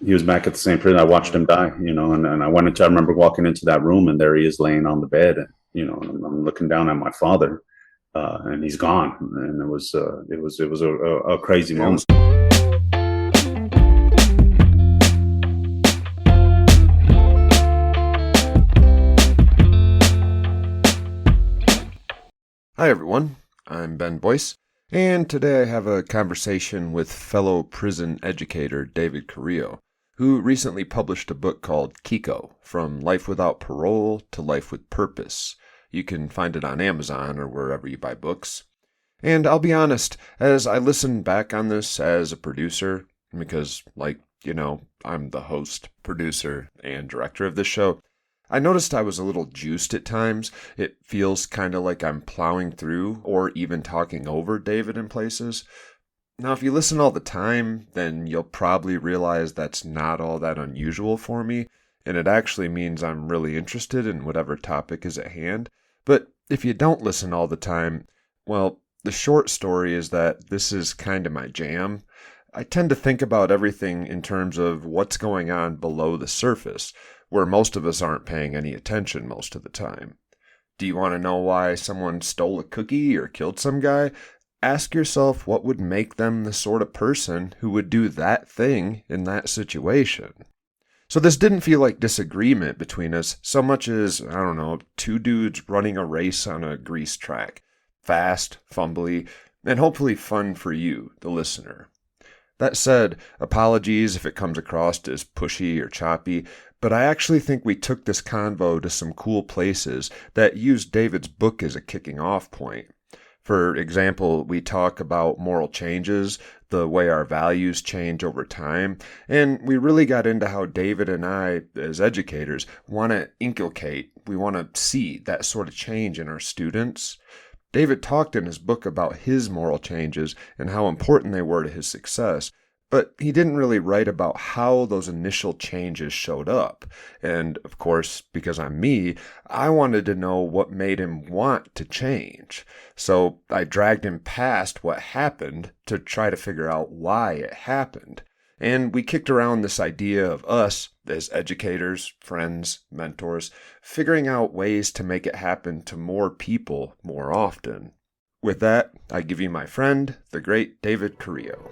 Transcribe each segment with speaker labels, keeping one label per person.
Speaker 1: he was back at the same prison. I watched him die, and I remember walking into that room, and there he is laying on the bed, and and I'm looking down at my father, and he's gone, and it was a crazy
Speaker 2: Yeah, it
Speaker 1: moment.
Speaker 2: was. Hi, everyone. I'm Ben Boyce, and today I have a conversation with fellow prison educator David Carrillo, who recently published a book called Kiko, From Life Without Parole to Life with Purpose. You can find it on Amazon or wherever you buy books. And I'll be honest, as I listen back on this as a producer, because, I'm the host, producer, and director of this show, I noticed I was a little juiced at times. It feels kind of like I'm plowing through or even talking over David in places. Now, if you listen all the time, then you'll probably realize that's not all that unusual for me, and it actually means I'm really interested in whatever topic is at hand. But if you don't listen all the time, well, the short story is that this is kind of my jam. I tend to think about everything in terms of what's going on below the surface, where most of us aren't paying any attention most of the time. Do you want to know why someone stole a cookie or killed some guy? Ask yourself what would make them the sort of person who would do that thing in that situation. So this didn't feel like disagreement between us so much as, I don't know, two dudes running a race on a grease track. Fast, fumbly, and hopefully fun for you, the listener. That said, apologies if it comes across as pushy or choppy, but I actually think we took this convo to some cool places that used David's book as a kicking off point. For example, we talk about moral changes, the way our values change over time, and we really got into how David and I, as educators, want to inculcate, we want to see that sort of change in our students. David talked in his book about his moral changes and how important they were to his success, but he didn't really write about how those initial changes showed up. And of course, because I'm me, I wanted to know what made him want to change. So I dragged him past what happened to try to figure out why it happened. And we kicked around this idea of us, as educators, friends, mentors, figuring out ways to make it happen to more people more often. With that, I give you my friend, the great David Carrillo.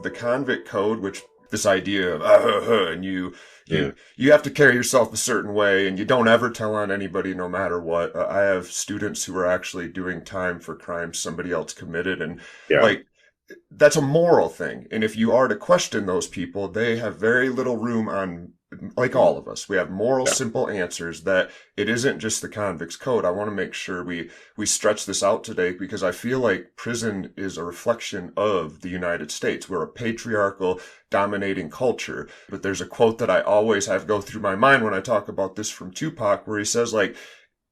Speaker 2: The convict code, which this idea of and you
Speaker 1: Yeah.
Speaker 2: you have to carry yourself a certain way, and you don't ever tell on anybody no matter what. I have students who are actually doing time for crimes somebody else committed, and
Speaker 1: Yeah.
Speaker 2: like that's a moral thing. And if you are to question those people, they have very little room on, like all of us. We have moral,
Speaker 1: Yeah.
Speaker 2: simple answers that it isn't just the convict's code. I want to make sure we stretch this out today because I feel like prison is a reflection of the United States. We're a patriarchal, dominating culture. But there's a quote that I always have go through my mind when I talk about this from Tupac, where he says, like,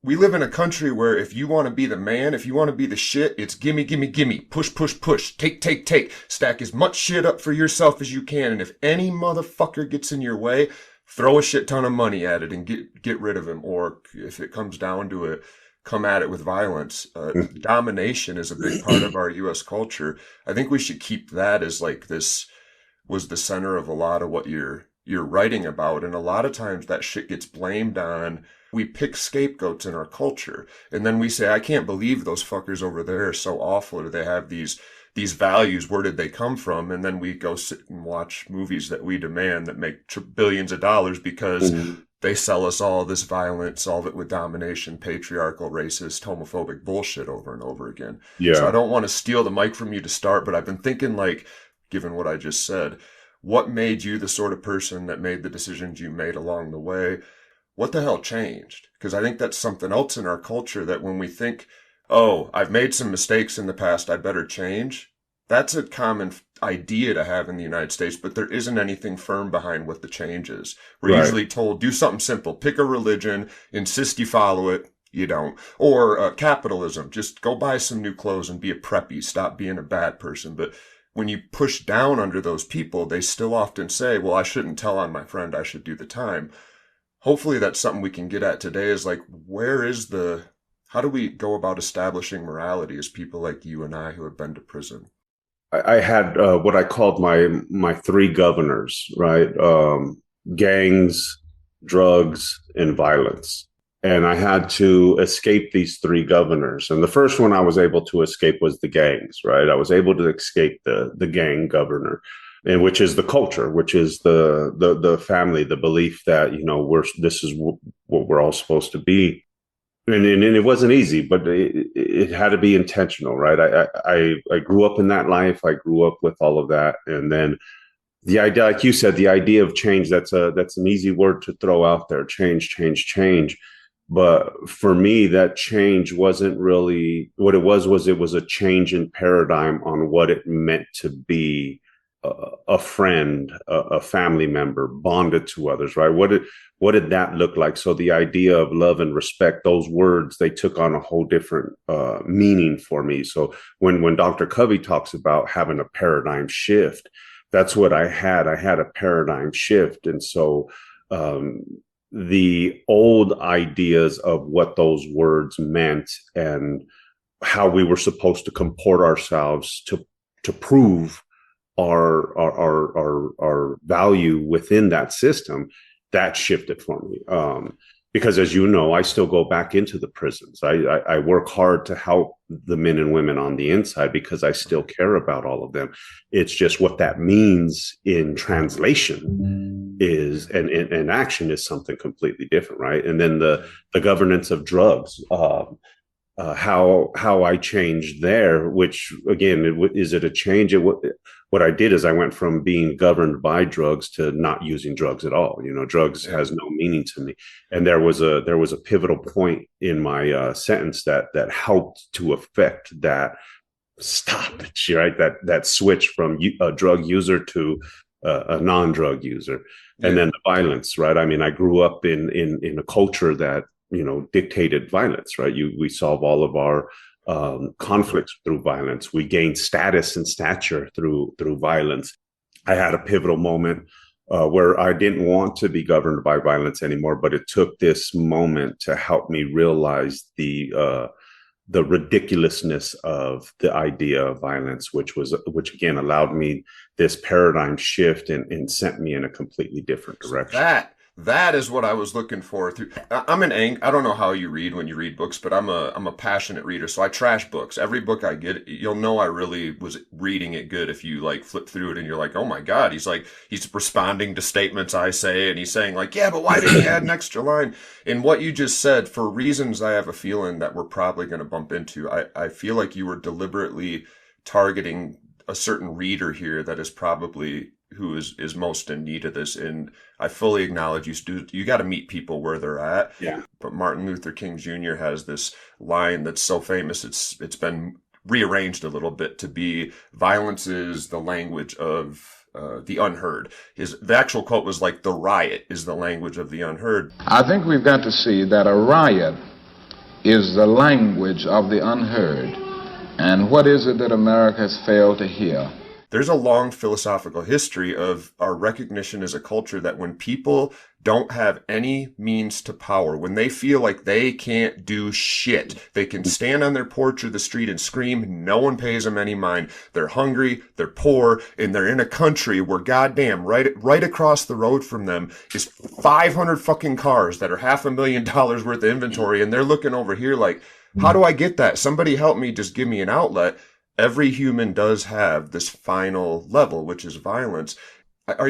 Speaker 2: we live in a country where if you want to be the man, if you want to be the shit, it's gimme, gimme, gimme, push, push, push, take, take, take, stack as much shit up for yourself as you can. And if any motherfucker gets in your way, throw a shit ton of money at it and get rid of him. Or if it comes down to it, come at it with violence. Domination is a big part of our U.S. culture. I think we should keep that as like this was the center of a lot of what you're writing about. And a lot of times that shit gets blamed on. We pick scapegoats in our culture, and then we say, I can't believe those fuckers over there are so awful, or they have these values, where did they come from? And then we go sit and watch movies that we demand that make billions of dollars because
Speaker 1: Mhm.
Speaker 2: they sell us all this violent, solve it with domination, patriarchal, racist, homophobic bullshit over and over again. So I
Speaker 1: Yeah.
Speaker 2: don't want to steal the mic from you to start, but I've been thinking, like, given what I just said, what made you the sort of person that made the decisions you made along the way? What the hell changed? Because I think that's something else in our culture that when we think, oh, I've made some mistakes in the past, I better change. That's a common idea to have in the United States, but there isn't anything firm behind what the change is. We're
Speaker 1: Right.
Speaker 2: usually told, do something simple, pick a religion, insist you follow it. You don't. Or capitalism, just go buy some new clothes and be a preppy, stop being a bad person. But when you push down under those people, they still often say, well, I shouldn't tell on my friend, I should do the time. Hopefully that's something we can get at today is like, how do we go about establishing morality as people like you and I who have been to prison?
Speaker 1: I had what I called my three governors, right? Gangs, drugs, and violence. And I had to escape these three governors. And the first one I was able to escape was the gangs, right? I was able to escape the gang governor, and which is the culture, which is the family, the belief that this is what we're all supposed to be. And it wasn't easy, but it had to be intentional, right? I grew up in that life. I grew up with all of that, and then the idea, like you said, the idea of change. That's an easy word to throw out there. Change, change, change. But for me, that change wasn't really what it was. Was it was a change in paradigm on what it meant to be a friend, a family member, bonded to others, right? What did that look like? So the idea of love and respect, those words, they took on a whole different meaning for me. So when Dr. Covey talks about having a paradigm shift, that's what I had. I had a paradigm shift, and so the old ideas of what those words meant and how we were supposed to comport ourselves to prove our value within that system, that shifted for me. Because as you know, I still go back into the prisons. I work hard to help the men and women on the inside because I still care about all of them. It's just what that means in translation is, and action is something completely different, right? And then the governance of drugs, how I changed there, which again, is it a change? What I did is I went from being governed by drugs to not using drugs at all. Drugs has no meaning to me. And there was a pivotal point in my sentence that helped to affect that stop, right? That switch from a drug user to a non-drug user, and then the violence, right? I mean, I grew up in a culture that dictated violence, right? We solve all of our conflicts through violence. We gain status and stature through violence. I had a pivotal moment where I didn't want to be governed by violence anymore, but it took this moment to help me realize the ridiculousness of the idea of violence, which again allowed me this paradigm shift and sent me in a completely different direction.
Speaker 2: That is what I was looking for. I don't know how you read when you read books, but I'm a passionate reader, so I trash books. Every book I get, you'll know I really was reading it good if you like flip through it and you're like, oh my God, he's responding to statements I say, and he's saying like, yeah, but why didn't he add an extra line? And what you just said, for reasons I have a feeling that we're probably going to bump into, I feel like you were deliberately targeting a certain reader here that is probably who is most in need of this. And I fully acknowledge you got to meet people where they're at.
Speaker 1: Yeah.
Speaker 2: But Martin Luther King Jr. has this line that's so famous, it's been rearranged a little bit to be, violence is the language of the unheard. The actual quote was like, the riot is the language of the unheard.
Speaker 3: I think we've got to see that a riot is the language of the unheard. And what is it that America has failed to hear?
Speaker 2: There's a long philosophical history of our recognition as a culture that when people don't have any means to power, when they feel like they can't do shit, they can stand on their porch or the street and scream, no one pays them any mind. They're hungry, they're poor, and they're in a country where goddamn right across the road from them is 500 fucking cars that are $500,000 worth of inventory, and they're looking over here like, how do I get that? Somebody help me, just give me an outlet. Every human does have this final level, which is violence. Have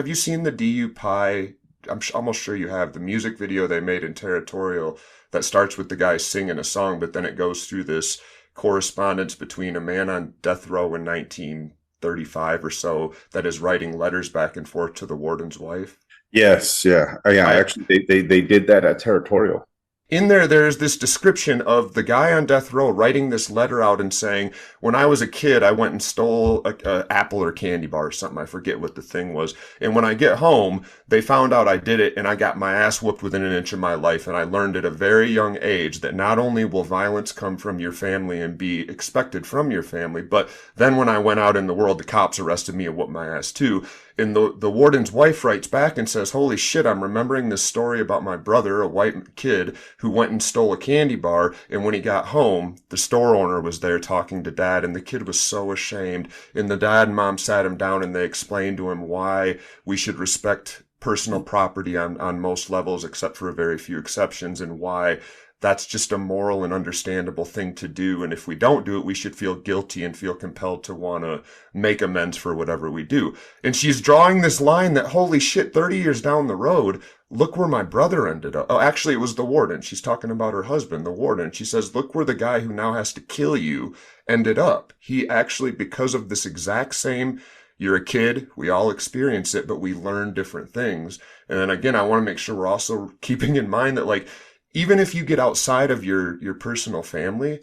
Speaker 2: you seen the DU Pie? I'm almost sure you have, the music video they made in Territorial that starts with the guy singing a song, but then it goes through this correspondence between a man on death row in 1935 or so that is writing letters back and forth to the warden's wife.
Speaker 1: Yes. Yeah. Actually, they did that at Territorial.
Speaker 2: In there's this description of the guy on death row writing this letter out and saying, when I was a kid, I went and stole a apple or candy bar or something. I forget what the thing was. And when I get home, they found out I did it and I got my ass whooped within an inch of my life. And I learned at a very young age that not only will violence come from your family and be expected from your family, but then when I went out in the world, the cops arrested me and whooped my ass too. And the warden's wife writes back and says, holy shit, I'm remembering this story about my brother, a white kid, who went and stole a candy bar. And when he got home, the store owner was there talking to dad, and the kid was so ashamed. And the dad and mom sat him down and they explained to him why we should respect personal property on most levels, except for a very few exceptions, and why that's just a moral and understandable thing to do. And if we don't do it, we should feel guilty and feel compelled to want to make amends for whatever we do. And she's drawing this line that, holy shit, 30 years down the road, look where my brother ended up. Oh, actually, it was the warden. She's talking about her husband, the warden. She says, look where the guy who now has to kill you ended up. He actually, because of this exact same, you're a kid, we all experience it, but we learn different things. And then again, I want to make sure we're also keeping in mind that, like, even if you get outside of your personal family,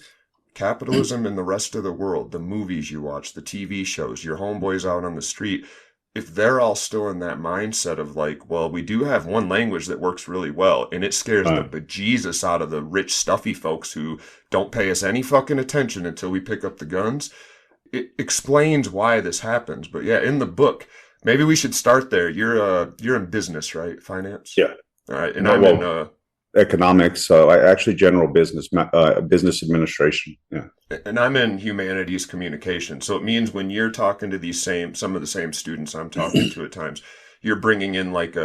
Speaker 2: capitalism and the rest of the world, the movies you watch, the TV shows, your homeboys out on the street, if they're all still in that mindset of like, well, we do have one language that works really well, and it scares the bejesus out of the rich, stuffy folks who don't pay us any fucking attention until we pick up the guns, it explains why this happens. But yeah, in the book, maybe we should start there. You're in business, right? Finance?
Speaker 1: Yeah.
Speaker 2: All right. And I'm in
Speaker 1: economics, actually general business, business administration. Yeah.
Speaker 2: And I'm in humanities communication. So it means when you're talking to some of the same students I'm talking to at times, you're bringing in like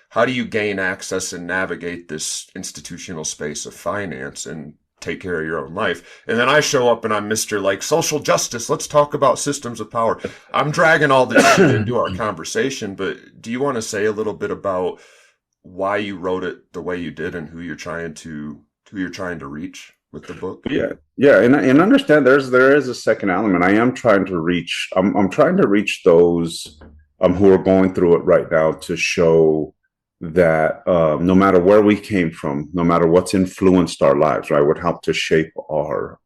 Speaker 2: how do you gain access and navigate this institutional space of finance and take care of your own life. And then I show up and I'm Mr. like social justice. Let's talk about systems of power. I'm dragging all this shit into our conversation, but do you want to say a little bit about why you wrote it the way you did and who you're trying to reach with the book?
Speaker 1: Yeah, and understand there is a second element. I am trying to reach. I'm trying to reach those who are going through it right now, to show that no matter where we came from, no matter what's influenced our lives, right, what helped to shape our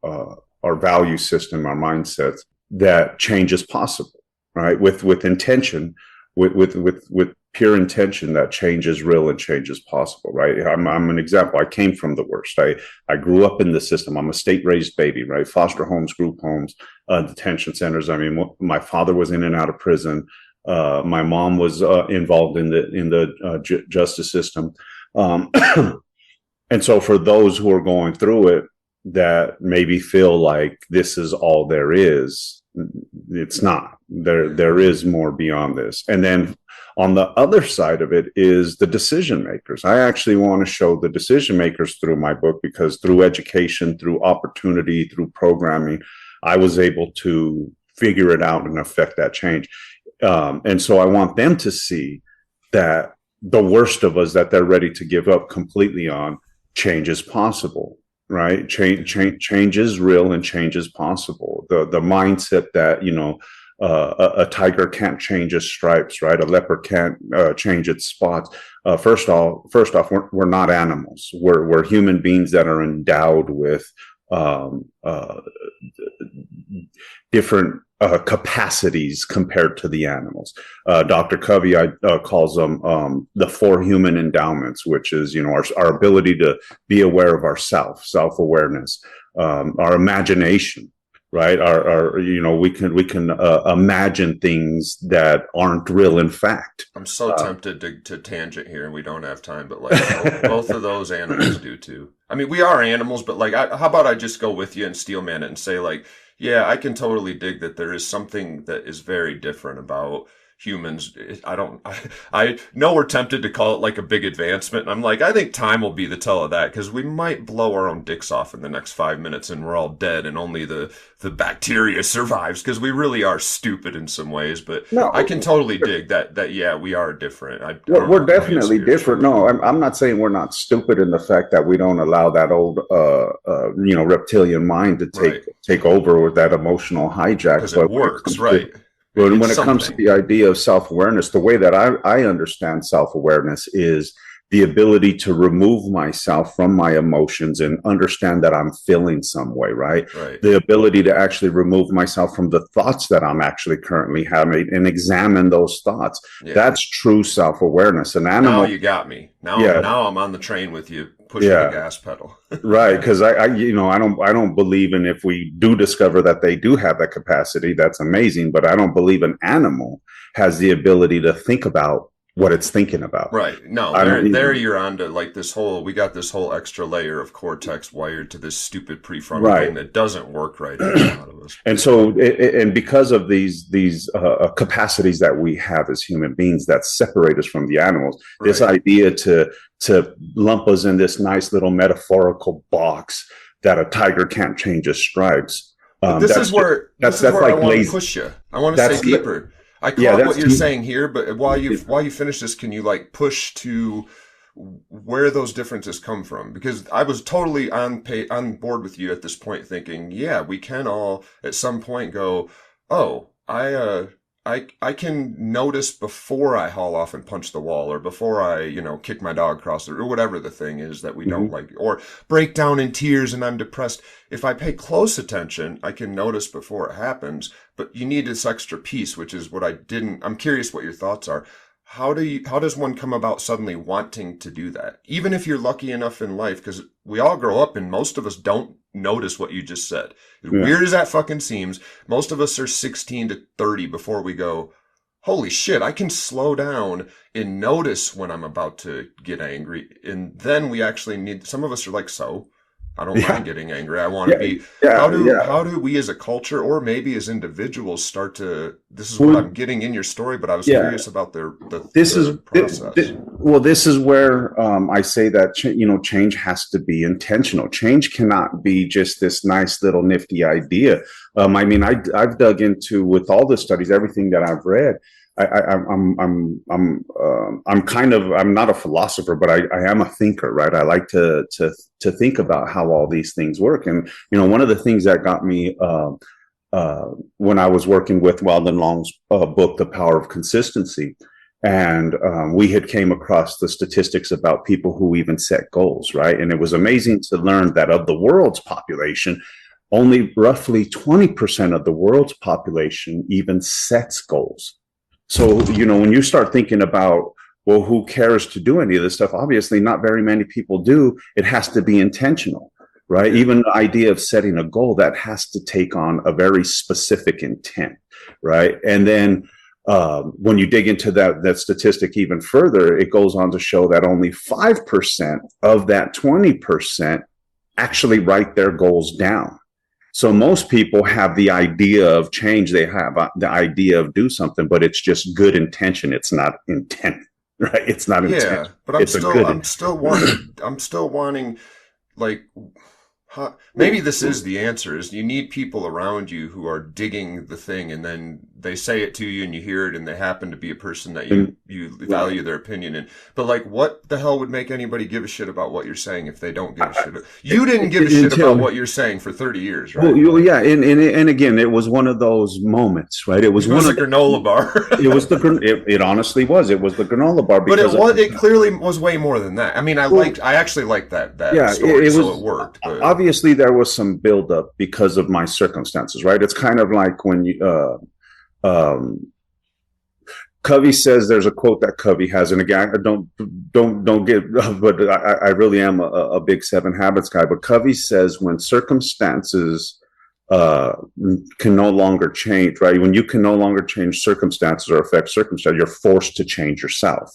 Speaker 1: value system, our mindsets, that change is possible, right? With intention, with pure intention, that change is real and change is possible, right? I'm an example. I came from the worst. I grew up in the system. I'm a state-raised baby, right? Foster homes, group homes, detention centers. I mean, my father was in and out of prison. My mom was involved in the justice system. And so for those who are going through it, that maybe feel like this is all there is, it's not. There is more beyond this. And then on the other side of it is the decision makers. I actually want to show the decision makers through my book, because through education, through opportunity, through programming, I was able to figure it out and affect that change. And so I want them to see that the worst of us that they're ready to give up completely on, change is possible, right? Change is real and change is possible. The mindset that, a tiger can't change its stripes, right? A leopard can't change its spots. First off, we're not animals. We're human beings that are endowed with different capacities compared to the animals. Dr. Covey calls them the four human endowments, which is, our ability to be aware of ourself, self-awareness, our imagination, right? We can imagine things that aren't real in fact.
Speaker 2: I'm so tempted to tangent here, and we don't have time, but like both of those animals do too. I mean, we are animals, but like, how about I just go with you and steelman it and say like, yeah, I can totally dig that there is something that is very different about humans. I know we're tempted to call it like a big advancement. And I'm like, I think time will be the tell of that, because we might blow our own dicks off in the next 5 minutes and we're all dead and only the bacteria survives, because we really are stupid in some ways. But no, I can totally dig that yeah, we are different.
Speaker 1: We're definitely different. No, I'm not saying we're not stupid in the fact that we don't allow that old reptilian mind to take over with that emotional hijack.
Speaker 2: Because it works, right?
Speaker 1: But when it comes to the idea of self-awareness, the way that I understand self-awareness is the ability to remove myself from my emotions and understand that I'm feeling some way, right?
Speaker 2: Right.
Speaker 1: The ability to actually remove myself from the thoughts that I'm actually currently having and examine those thoughts.
Speaker 2: Yeah.
Speaker 1: That's true self-awareness. An animal.
Speaker 2: Now you got me.
Speaker 1: Yeah.
Speaker 2: Now I'm on the train with you, pushing
Speaker 1: Yeah.
Speaker 2: the gas pedal.
Speaker 1: Right, because I don't believe in, if we do discover that they do have that capacity, that's amazing. But I don't believe an animal has the ability to think about what it's thinking about.
Speaker 2: Right. No,
Speaker 1: I don't
Speaker 2: there
Speaker 1: even,
Speaker 2: you're on to like we got this whole extra layer of cortex wired to this stupid prefrontal
Speaker 1: Right.
Speaker 2: thing that doesn't work right for a lot of us.
Speaker 1: And so, and because of these capacities that we have as human beings that separate us from the animals, this
Speaker 2: Right.
Speaker 1: idea to lump us in this nice little metaphorical box that a tiger can't change his stripes.
Speaker 2: But this is where
Speaker 1: that's
Speaker 2: I
Speaker 1: like
Speaker 2: want to
Speaker 1: lazy.
Speaker 2: push you. I want to say deeper. I caught
Speaker 1: Yeah,
Speaker 2: what you're saying here, but while you finish this, can you like push to where those differences come from? Because I was totally on board with you at this point, thinking, yeah, we can all at some point go, oh, I can notice before I haul off and punch the wall, or before I, kick my dog across the, or whatever the thing is that we don't like, or break down in tears and I'm depressed. If I pay close attention, I can notice before it happens, but you need this extra piece, which is what I'm curious what your thoughts are. How does one come about suddenly wanting to do that? Even if you're lucky enough in life, because we all grow up and most of us don't notice what you just said. As weird as that fucking seems, most of us are 16 to 30 before we go, holy shit, I can slow down and notice when I'm about to get angry. And then we actually need, some of us are like, so I don't mind getting angry. I want to be. How do we as a culture, or maybe as individuals, start to? This is what I'm getting in your story, but I was curious about the process.
Speaker 1: This is where I say that change has to be intentional. Change cannot be just this nice little nifty idea. I've dug into, with all the studies, everything that I've read. I'm not a philosopher, but I am a thinker, right? I like to think about how all these things work. And, one of the things that got me, when I was working with Weldon Long's book, The Power of Consistency, and we had came across the statistics about people who even set goals, right? And it was amazing to learn that of the world's population, only roughly 20% of the world's population even sets goals. So, when you start thinking about, well, who cares to do any of this stuff? Obviously, not very many people do. It has to be intentional, right? Even the idea of setting a goal, that has to take on a very specific intent, right? And then when you dig into that statistic even further, it goes on to show that only 5% of that 20% actually write their goals down. So most people have the idea of change. They have the idea of do something, but it's just good intention. It's not intent, right? It's not intent.
Speaker 2: Yeah, but I'm still wanting, like, maybe this is the answer, is you need people around you who are digging the thing, and then they say it to you and you hear it, and they happen to be a person that you value their opinion in. But like, what the hell would make anybody give a shit about what you're saying if they don't give a shit? You didn't give a shit about what you're saying for 30 years, right?
Speaker 1: Well, yeah, and again, it was one of those moments, right? It was
Speaker 2: a granola bar.
Speaker 1: It honestly was. It was the granola bar.
Speaker 2: But it clearly was way more than that. I mean, I actually liked that story, so it worked. But
Speaker 1: obviously, there was some buildup because of my circumstances, right? It's kind of like when you, Covey says, there's a quote that Covey has, and again, don't get, but I really am a big 7 Habits guy. But Covey says, when circumstances can no longer change, right? When you can no longer change circumstances or affect circumstances, you're forced to change yourself.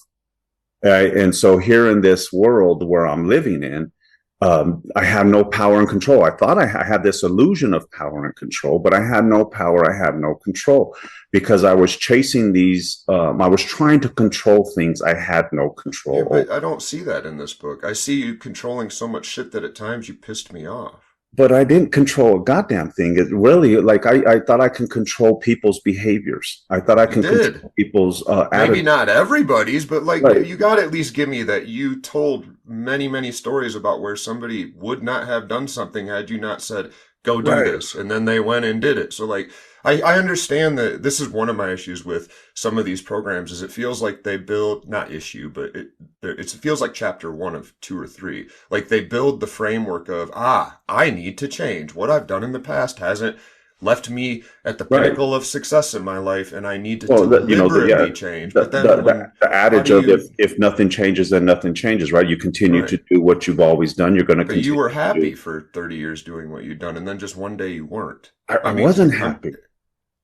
Speaker 1: Right? And so here in this world where I'm living in, I have no power and control. I thought I had this illusion of power and control, but I had no power. I had no control because I was chasing these. I was trying to control things I had no control over.
Speaker 2: But I don't see that in this book. I see you controlling so much shit that at times you pissed me off.
Speaker 1: But I didn't control a goddamn thing. It really, like, I thought I can control people's behaviors. I thought I can control people's
Speaker 2: maybe not everybody's, but like, you got to at least give me that you told many, many stories about where somebody would not have done something had you not said, go do this. And then they went and did it. So like, I understand that this is one of my issues with some of these programs is it feels like they build, not issue, but it feels like chapter 1 of 2 or 3. Like they build the framework of, I need to change. What I've done in the past hasn't left me at the pinnacle of success in my life, and I need to deliberately change. But then
Speaker 1: the adage of if nothing changes, then nothing changes, right? You continue to do what you've always done. You're going to continue.
Speaker 2: But you were happy for 30 years doing what you'd done, and then just one day you weren't.
Speaker 1: I wasn't happy.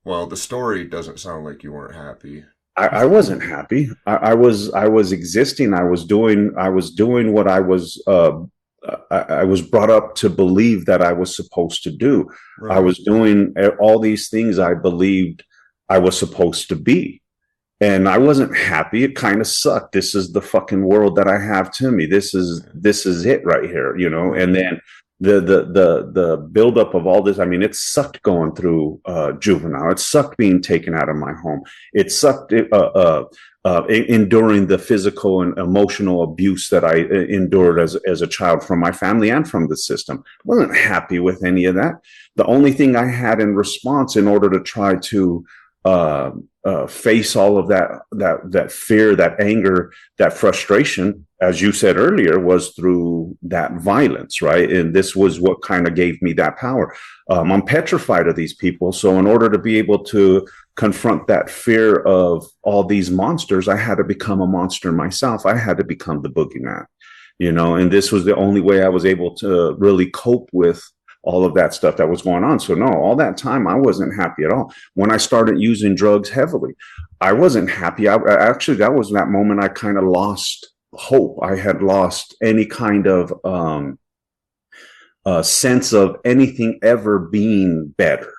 Speaker 2: Well, the story doesn't sound like you weren't happy.
Speaker 1: I wasn't happy. I was existing. I was doing what I was brought up to believe that I was supposed to do. Right. I was doing all these things I believed I was supposed to be. And I wasn't happy. It kind of sucked. This is the fucking world that I have to me. This is it right here, you know? And then the buildup of all this, I mean, it sucked going through juvenile. It sucked being taken out of my home. It sucked enduring the physical and emotional abuse that I endured as a child from my family and from the system. I wasn't happy with any of that. The only thing I had in response in order to try to face all of that fear, that anger, that frustration, as you said earlier, was through that violence, right? And this was what kind of gave me that power. I'm petrified of these people. So in order to be able to confront that fear of all these monsters, I had to become a monster myself. I had to become the boogeyman, you know, and this was the only way I was able to really cope with all of that stuff that was going on. So no, all that time I wasn't happy at all. When I started using drugs heavily, I wasn't happy. Actually, that was that moment I kind of lost hope. I had lost any kind of sense of anything ever being better.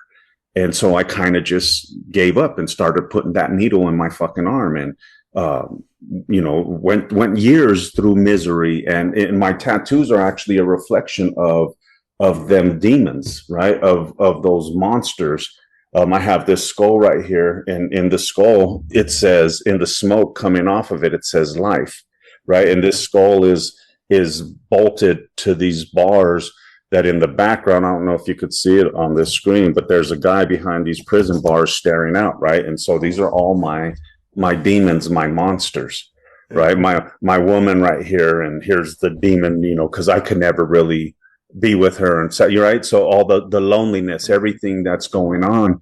Speaker 1: And so I kind of just gave up and started putting that needle in my fucking arm, and you know, went years through misery. And my tattoos are actually a reflection of them demons, right? Of those monsters. I have this skull right here, and in the skull, it says, in the smoke coming off of it, it says life, right? And this skull is bolted to these bars that in the background, I don't know if you could see it on this screen, but there's a guy behind these prison bars staring out, right? And so these are all my demons, my monsters, right? My woman right here, and here's the demon, you know, because I could never really be with her, and so you're right. So all the loneliness, everything that's going on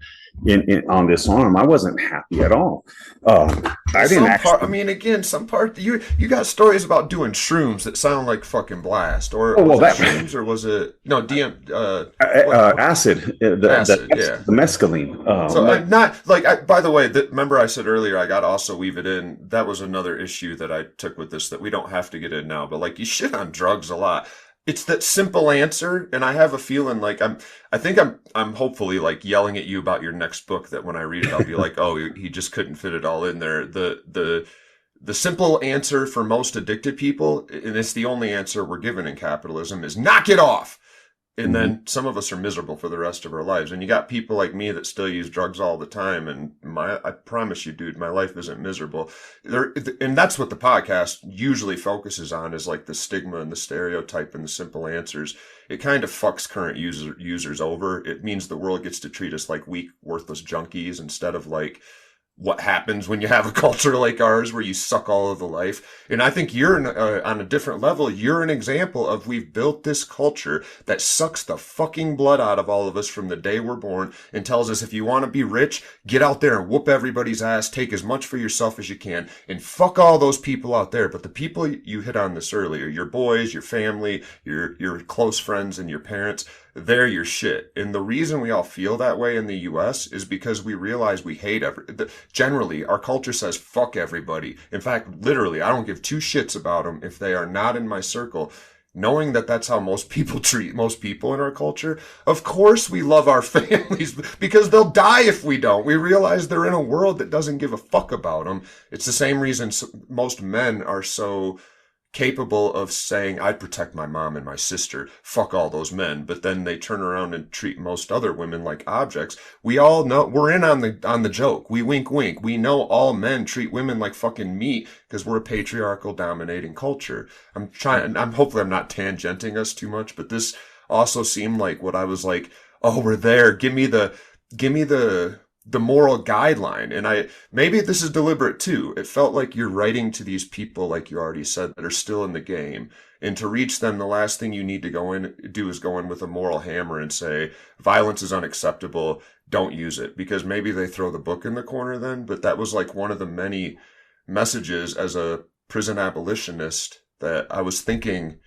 Speaker 1: on this arm, I wasn't happy at all. I didn't actually.
Speaker 2: I mean, again, some part you got stories about doing shrooms that sound like fucking blast, or was it shrooms, or was it
Speaker 1: acid? The mescaline.
Speaker 2: So I'm not like. By the way, remember I said earlier I got to also weave it in. That was another issue that I took with this that we don't have to get in now. But like, you shit on drugs a lot. It's that simple answer, and I have a feeling like I think I'm hopefully like yelling at you about your next book, that when I read it I'll be like, oh, he just couldn't fit it all in there. The simple answer for most addicted people, and it's the only answer we're given in capitalism, is knock it off. And then some of us are miserable for the rest of our lives. And you got people like me that still use drugs all the time. And I promise you, dude, my life isn't miserable. And that's what the podcast usually focuses on, is like the stigma and the stereotype and the simple answers. It kind of fucks current users over. It means the world gets to treat us like weak, worthless junkies instead of like what happens when you have a culture like ours where you suck all of the life. And I think you're on a different level. You're an example of, we've built this culture that sucks the fucking blood out of all of us from the day we're born and tells us, if you want to be rich, get out there and whoop everybody's ass, take as much for yourself as you can, and fuck all those people out there. But the people, you hit on this earlier, your boys, your family, your close friends, and your parents, they're your shit. And the reason we all feel that way in the US is because we realize we hate generally, our culture says fuck everybody. In fact, literally, I don't give two shits about them if they are not in my circle. Knowing that that's how most people treat most people in our culture, of course we love our families, because they'll die if we don't. We realize they're in a world that doesn't give a fuck about them. It's the same reason most men are so capable of saying, I'd protect my mom and my sister, fuck all those men, but then they turn around and treat most other women like objects. We all know, we're in on the joke. We wink wink. We know all men treat women like fucking meat because we're a patriarchal dominating culture. Hopefully I'm not tangenting us too much, but this also seemed like what I was like, oh, we're there. Give me the give me the moral guideline. And maybe this is deliberate too. It felt like you're writing to these people, like you already said, that are still in the game. And to reach them, the last thing you need to do is go in with a moral hammer and say, violence is unacceptable. Don't use it. Because maybe they throw the book in the corner then. But that was like one of the many messages as a prison abolitionist that I was thinking,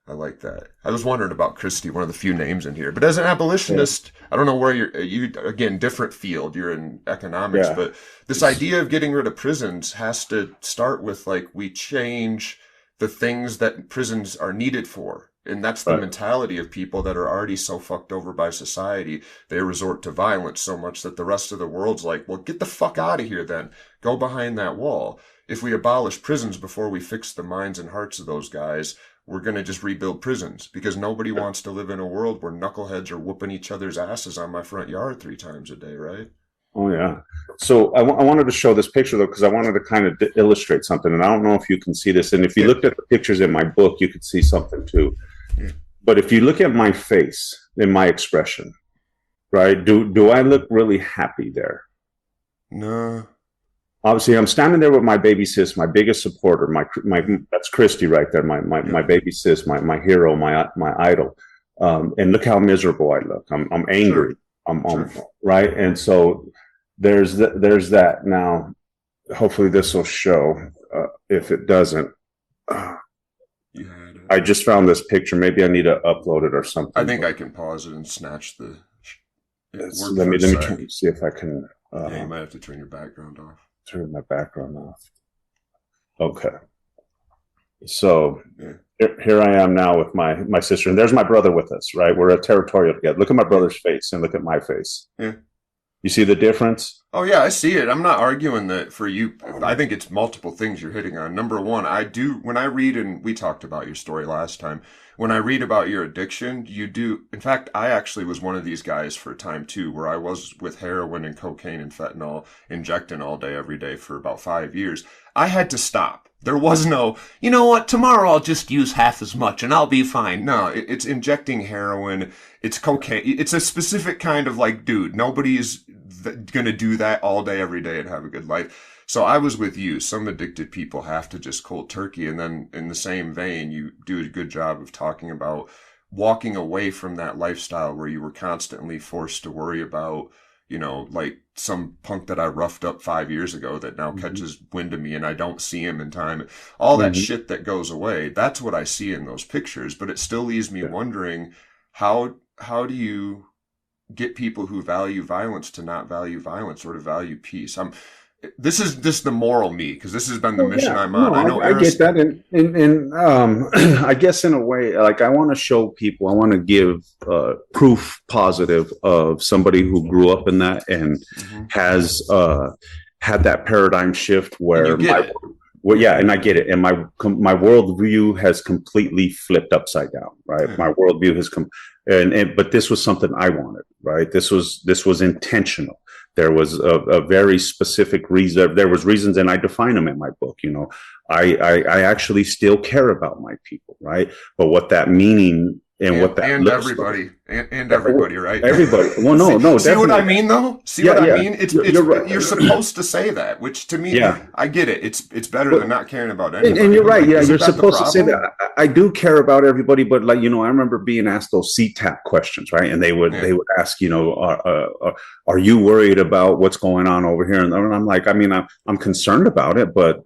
Speaker 2: I like that. I was wondering about Christie, one of the few names in here. But as an abolitionist, I don't know where you again, different field, you're in economics,
Speaker 1: Yeah.
Speaker 2: but this idea of getting rid of prisons has to start with like, we change the things that prisons are needed for. And that's the
Speaker 1: Right.
Speaker 2: mentality of people that are already so fucked over by society. They resort to violence so much that the rest of the world's like, well, get the fuck out of here then. Go behind that wall. If we abolish prisons before we fix the minds and hearts of those guys, we're going to just rebuild prisons because nobody wants to live in a world where knuckleheads are whooping each other's asses on my front yard 3 times a day, right?
Speaker 1: Oh yeah. So I wanted to show this picture though because I wanted to kind of illustrate something, and I don't know if you can see this. And if you looked at the pictures in my book, you could see something too.
Speaker 2: Yeah.
Speaker 1: But if you look at my face and my expression, right? Do I look really happy there?
Speaker 2: No.
Speaker 1: Obviously, I'm standing there with my baby sis, my biggest supporter, my that's Christy right there, my baby sis, my hero, my idol. And look how miserable I look. I'm angry.
Speaker 2: Sure.
Speaker 1: Right. And so there's that. Now, hopefully this will show. If it doesn't, I just found this picture. Maybe I need to upload it or something.
Speaker 2: I think I can pause it and snatch the.
Speaker 1: Let me try to see if I can.
Speaker 2: Yeah, you might have to turn your background off.
Speaker 1: Turn my background off. Okay. So here I am now with my sister, and there's my brother with us, right? We're at territorial together. Look at my brother's face and look at my face.
Speaker 2: Yeah.
Speaker 1: You see the difference?
Speaker 2: Oh yeah, I see it. I'm not arguing that for you. I think it's multiple things you're hitting on. Number one, when I read, and we talked about your story last time, when I read about your addiction, you do. In fact, I actually was one of these guys for a time too, where I was with heroin and cocaine and fentanyl, injecting all day, every day for about 5 years. I had to stop. There was no, you know what, tomorrow I'll just use half as much and I'll be fine. No, it's injecting heroin. It's cocaine. It's a specific kind of like, dude, nobody's going to do that all day, every day and have a good life. So I was with you. Some addicted people have to just cold turkey. And then in the same vein, you do a good job of talking about walking away from that lifestyle where you were constantly forced to worry about, you know, like some punk that I roughed up 5 years ago that now catches wind of me and I don't see him in time. All that shit that goes away. That's what I see in those pictures. But it still leaves me wondering, how do you get people who value violence to not value violence or to value peace? This is just the moral me, because this has been the mission I'm on.
Speaker 1: No, I get that. And I guess in a way, like I want to show people, I want to give proof positive of somebody who grew up in that and has had that paradigm shift where and I get it. And my worldview has completely flipped upside down, right? My worldview has but this was something I wanted, right? This was intentional. There was a very specific reason. There was reasons, and I define them in my book. You know, I actually still care about my people, right? But what that meaning and what that
Speaker 2: and
Speaker 1: looks
Speaker 2: everybody like, and everybody, right?
Speaker 1: Everybody. Well, no.
Speaker 2: See what I mean, though? See what I mean?
Speaker 1: You're right.
Speaker 2: You're supposed to say that, which to me, I get it. It's better than not caring about anybody.
Speaker 1: And you're right. Yeah, you're supposed to say that. I do care about everybody, but like, you know, I remember being asked those CTAP questions, right? And they would ask, you know, are you worried about what's going on over here? And I'm like, I mean, I'm concerned about it, but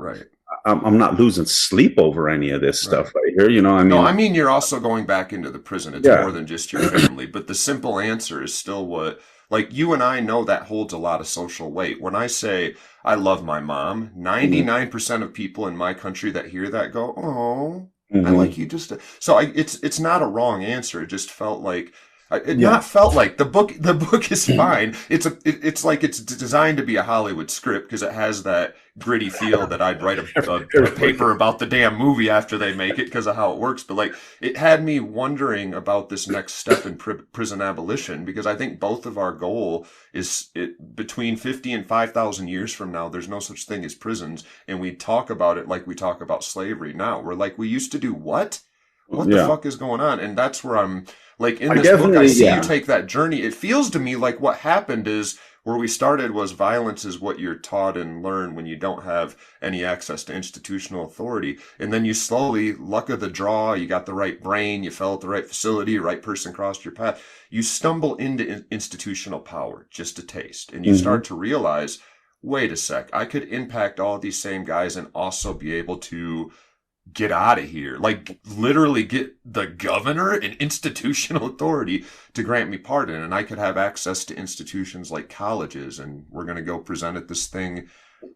Speaker 1: I'm not losing sleep over any of this stuff right here. You know, I mean,
Speaker 2: no, I mean, you're also going back into the prison. It's more than just your family, but the simple answer is still what, like you and I know that holds a lot of social weight. When I say I love my mom, 99% of people in my country that hear that go, oh, I like you just. So it's not a wrong answer. It just felt like, not felt like the book is fine. It's like it's designed to be a Hollywood script because it has that gritty feel that I'd write a paper about the damn movie after they make it because of how it works. But like it had me wondering about this next step in prison abolition, because I think both of our goal is between 50 and 5,000 years from now, there's no such thing as prisons. And we talk about it like we talk about slavery now. We're like, we used to do what? what the
Speaker 1: Yeah.
Speaker 2: fuck is going on? And that's where I'm like, in
Speaker 1: I
Speaker 2: this book, I
Speaker 1: definitely,
Speaker 2: see you
Speaker 1: yeah.
Speaker 2: take that journey. It feels to me like what happened is where we started was violence is what you're taught and learn when you don't have any access to institutional authority. And then you slowly, luck of the draw, you got the right brain, you fell at the right facility, right person crossed your path. You stumble into institutional power, just a taste. And you
Speaker 1: Hmm.
Speaker 2: start to realize, wait a sec, I could impact all these same guys and also be able to get out of here. Like literally get the governor and institutional authority to grant me pardon. And I could have access to institutions like colleges. And we're going to go present at this thing in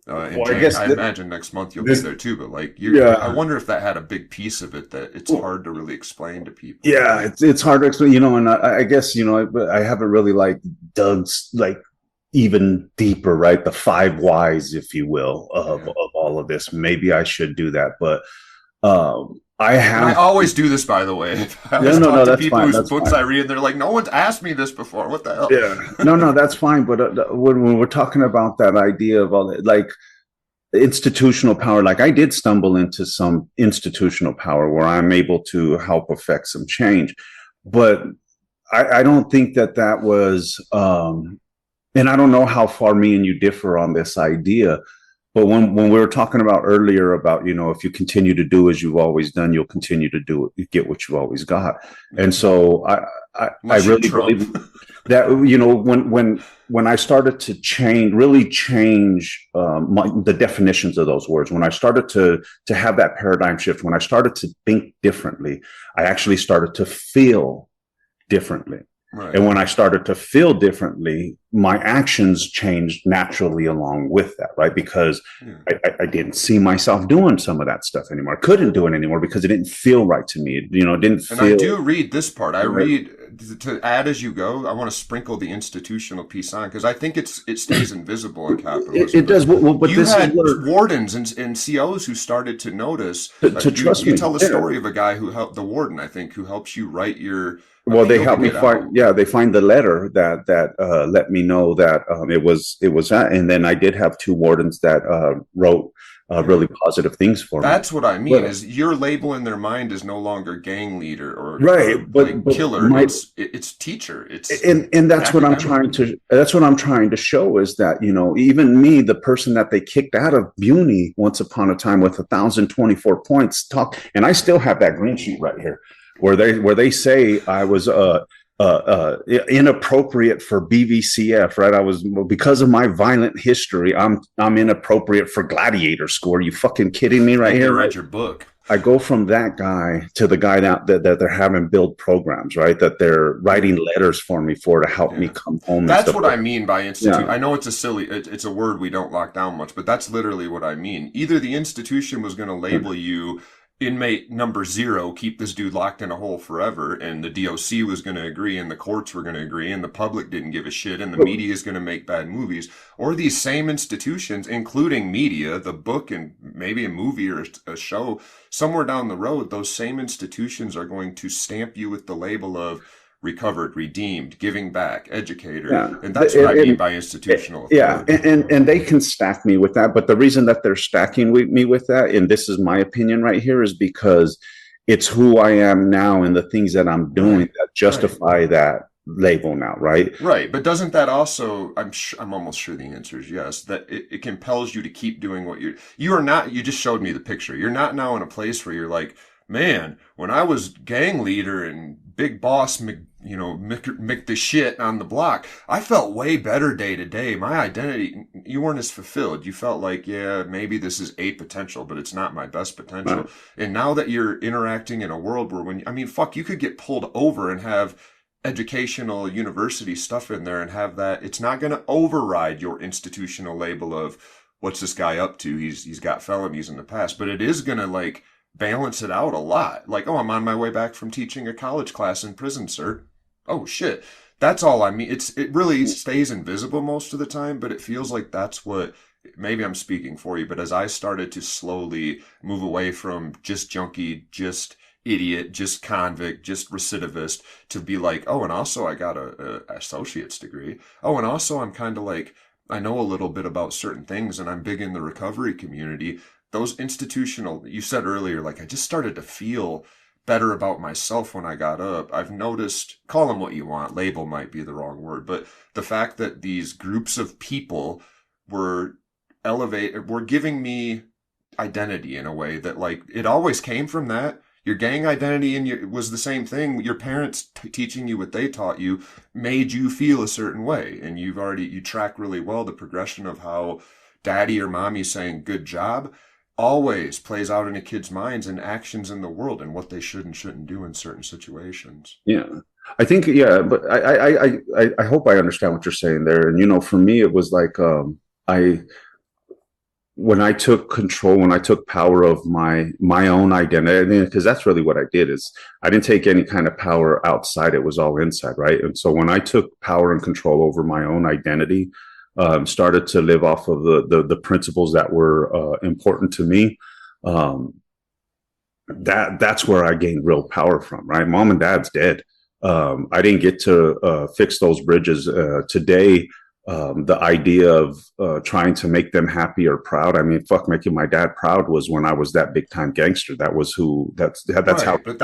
Speaker 1: Well, I
Speaker 2: January.
Speaker 1: guess
Speaker 2: I imagine next month you'll be
Speaker 1: this,
Speaker 2: there too. But like I
Speaker 1: yeah.
Speaker 2: wonder if that had a big piece of it that it's hard to really explain to people.
Speaker 1: Yeah, it's hard to explain, and I guess I haven't really like dug like even deeper, right? The five whys, if you will,
Speaker 2: Yeah.
Speaker 1: of all of this. Maybe I should do that, but I
Speaker 2: And I
Speaker 1: have.
Speaker 2: always do this, by the way. I
Speaker 1: No,
Speaker 2: always
Speaker 1: no,
Speaker 2: talk
Speaker 1: no,
Speaker 2: to
Speaker 1: that's
Speaker 2: people
Speaker 1: fine.
Speaker 2: whose
Speaker 1: That's
Speaker 2: books
Speaker 1: fine.
Speaker 2: I read, and they're like, "No one's asked me this before. What the hell?"
Speaker 1: Yeah, no, no, that's fine. But when we're talking about that idea of all that, like institutional power, like I did stumble into some institutional power where I'm able to help affect some change, but I don't think that was, and I don't know how far me and you differ on this idea. But when we were talking about earlier about, if you continue to do as you've always done, you'll continue to do it, you get what you've always got. And so I
Speaker 2: Unless you're
Speaker 1: really
Speaker 2: Trump.
Speaker 1: believe that, when I started to really change the definitions of those words, when I started to have that paradigm shift, when I started to think differently, I actually started to feel differently.
Speaker 2: Right.
Speaker 1: And when I started to feel differently, my actions changed naturally along with that, right? Because I didn't see myself doing some of that stuff anymore. I couldn't do it anymore because it didn't feel right to me. It didn't
Speaker 2: And I
Speaker 1: feel
Speaker 2: do read this part. I
Speaker 1: right.
Speaker 2: read to add as you go. I want to sprinkle the institutional piece on because I think it stays invisible in capitalism.
Speaker 1: It does. Well, but
Speaker 2: You
Speaker 1: this
Speaker 2: had
Speaker 1: is where,
Speaker 2: wardens and COs who started to notice.
Speaker 1: to trust
Speaker 2: You
Speaker 1: me.
Speaker 2: tell the
Speaker 1: Yeah.
Speaker 2: story of a guy who helped the warden, I think, who helps you write your
Speaker 1: Well, they
Speaker 2: appeal to
Speaker 1: helped me
Speaker 2: get
Speaker 1: find.
Speaker 2: out.
Speaker 1: Yeah, they find the letter that let me know that it was that. And then I did have two wardens that wrote really positive things for me.
Speaker 2: That's what I mean.
Speaker 1: But
Speaker 2: Is your label in their mind is no longer gang leader or
Speaker 1: right,
Speaker 2: like
Speaker 1: but
Speaker 2: killer.
Speaker 1: my
Speaker 2: It's teacher. It's
Speaker 1: and that's what I'm trying to show is that even me, the person that they kicked out of Muni once upon a time with 1,024 points, and I still have that green sheet right here where they say I was inappropriate for BVCF, right? I was, because of my violent history, I'm inappropriate for gladiator school. Are you fucking kidding me right here?
Speaker 2: read
Speaker 1: Right?
Speaker 2: your book.
Speaker 1: I go from that guy to the guy that they're having build programs, right? That they're writing letters for me to help me come home.
Speaker 2: That's what I mean by institute.
Speaker 1: Yeah.
Speaker 2: I know it's it's a word we don't lock down much, but that's literally what I mean. Either the institution was going to label you inmate number 0, keep this dude locked in a hole forever, and the DOC was going to agree, and the courts were going to agree, and the public didn't give a shit, and the media is going to make bad movies, or these same institutions, including media, the book, and maybe a movie or a show, somewhere down the road, those same institutions are going to stamp you with the label of recovered, redeemed, giving back, educator.
Speaker 1: Yeah.
Speaker 2: And that's what I mean by institutional authority.
Speaker 1: Yeah, and they can stack me with that, but the reason that they're stacking me with that, and this is my opinion right here, is because it's who I am now and the things that I'm doing that justify that label now, right?
Speaker 2: Right, but doesn't that also? I'm almost sure the answer is yes. That it compels you to keep doing what you are not. You just showed me the picture. You're not now in a place where you're like, man, when I was gang leader and big boss, Mick the shit on the block, I felt way better day to day. My identity, you weren't as fulfilled. You felt like, yeah, maybe this is a potential, but it's not my best potential. Right. And now that you're interacting in a world where fuck, you could get pulled over and have educational university stuff in there and have that. It's not going to override your institutional label of what's this guy up to? He's got felonies in the past, but it is going to balance it out a lot. Like, oh, I'm on my way back from teaching a college class in prison, sir. Oh shit. That's all I mean. It really stays invisible most of the time, but it feels like that's what, maybe I'm speaking for you, but as I started to slowly move away from just junkie, just idiot, just convict, just recidivist, to be like, oh, and also I got a associate's degree. Oh, and also I'm kind of like, I know a little bit about certain things and I'm big in the recovery community. Those institutional, you said earlier, I just started to feel better about myself when I got up. I've noticed, call them what you want, label might be the wrong word, but the fact that these groups of people were were giving me identity in a way that, like, it always came from that. Your gang identity was the same thing. Your parents teaching you what they taught you made you feel a certain way. And you track really well the progression of how daddy or mommy saying good job always plays out in a kid's minds and actions in the world and what they should and shouldn't do in certain situations.
Speaker 1: Yeah. I think, yeah, but I hope I understand what you're saying there. And, you know, for me, it was like, when I took control, when I took power of my own identity, because that's really what I did, is I didn't take any kind of power outside. It was all inside, right? And so when I took power and control over my own identity, started to live off of the principles that were important to me, that's where I gained real power from, right? Mom and dad's dead. I didn't get to fix those bridges. Today, the idea of trying to make them happy or proud. I mean, fuck, making my dad proud was when I was that big time gangster. That was that's right, how.
Speaker 2: But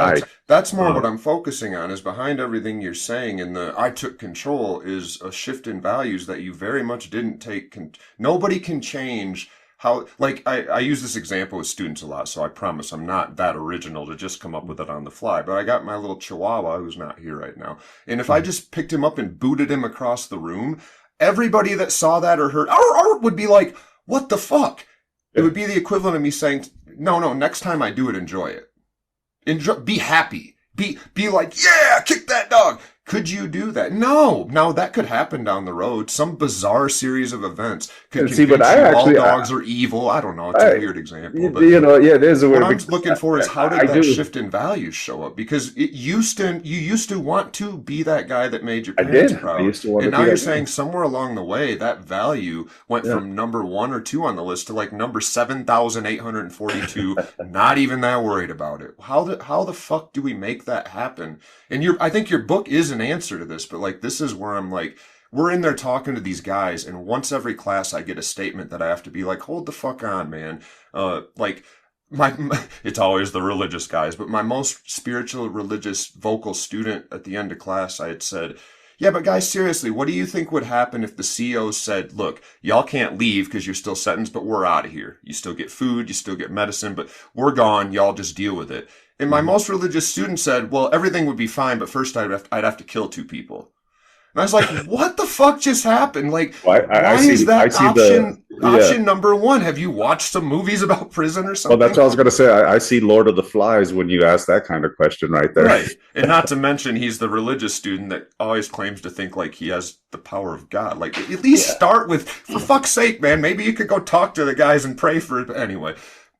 Speaker 2: that's more what I'm focusing on, is behind everything you're saying. And I took control is a shift in values that you very much didn't take. Nobody can change how. Like I use this example with students a lot, so I promise I'm not that original to just come up with it on the fly. But I got my little Chihuahua who's not here right now, and if I just picked him up and booted him across the room, everybody that saw that or heard would be like, what the fuck? It would be the equivalent of me saying, no, next time I do it, enjoy it. Be happy. Be like, yeah, kick that dog. Could you do that? No. Now that could happen down the road. Some bizarre series of events could convince all dogs are evil. I don't know. It's a weird example. But
Speaker 1: you know, yeah, there's a weird.
Speaker 2: What I'm looking for is how did that shift in values show up? Because you used to want to be that guy that made your parents proud. And now you're saying somewhere along the way that value went from number 1 or 2 on the list to like number 7,842. Not even that worried about it. How the fuck do we make that happen? And I think your book is an answer to this, but like this is where I'm like, we're in there talking to these guys, and once every class I get a statement that I have to be like, hold the fuck on, man. Like it's always the religious guys, but my most spiritual, religious, vocal student at the end of class, I had said, yeah, but guys, seriously, what do you think would happen if the CEO said, look, y'all can't leave because you're still sentenced, but we're out of here. You still get food, you still get medicine, but we're gone. Y'all just deal with it. And my most religious student said, well, everything would be fine, but first I'd have to kill 2 people. And I was like, what the fuck just happened? Like, why is that option number 1? Have you watched some movies about prison or something?
Speaker 1: Well, that's what I was going to say. I see Lord of the Flies when you ask that kind of question right there.
Speaker 2: Right. And not to mention, he's the religious student that always claims to think like he has the power of God. Like, at least start with, for fuck's sake, man, maybe you could go talk to the guys and pray for it. But anyway.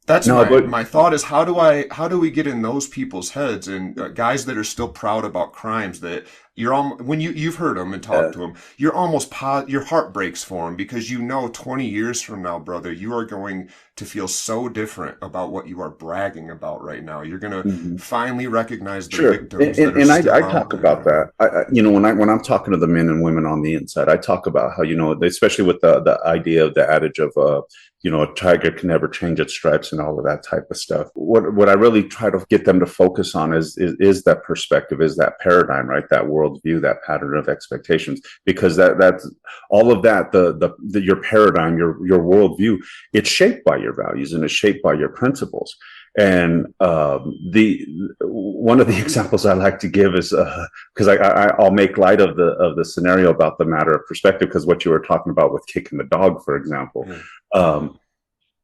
Speaker 2: That's my thought is how do we get in those people's heads, and guys that are still proud about crimes that when you've heard them and talked to them, you're almost your heart breaks for them, because 20 years from now, brother, you are going to feel so different about what you are bragging about right now. You're going to finally recognize the victims.
Speaker 1: And I talk about that. When I'm talking to the men and women on the inside, I talk about how, especially with the idea of the adage of, a tiger can never change its stripes and all of that type of stuff. What I really try to get them to focus on is that perspective, is that paradigm, right? That worldview, that pattern of expectations, because that's all of that, your paradigm, your worldview, it's shaped by your values and it's shaped by your principles. And one of the examples I like to give is because I'll make light of the scenario about the matter of perspective, because what you were talking about with kicking the dog, for example.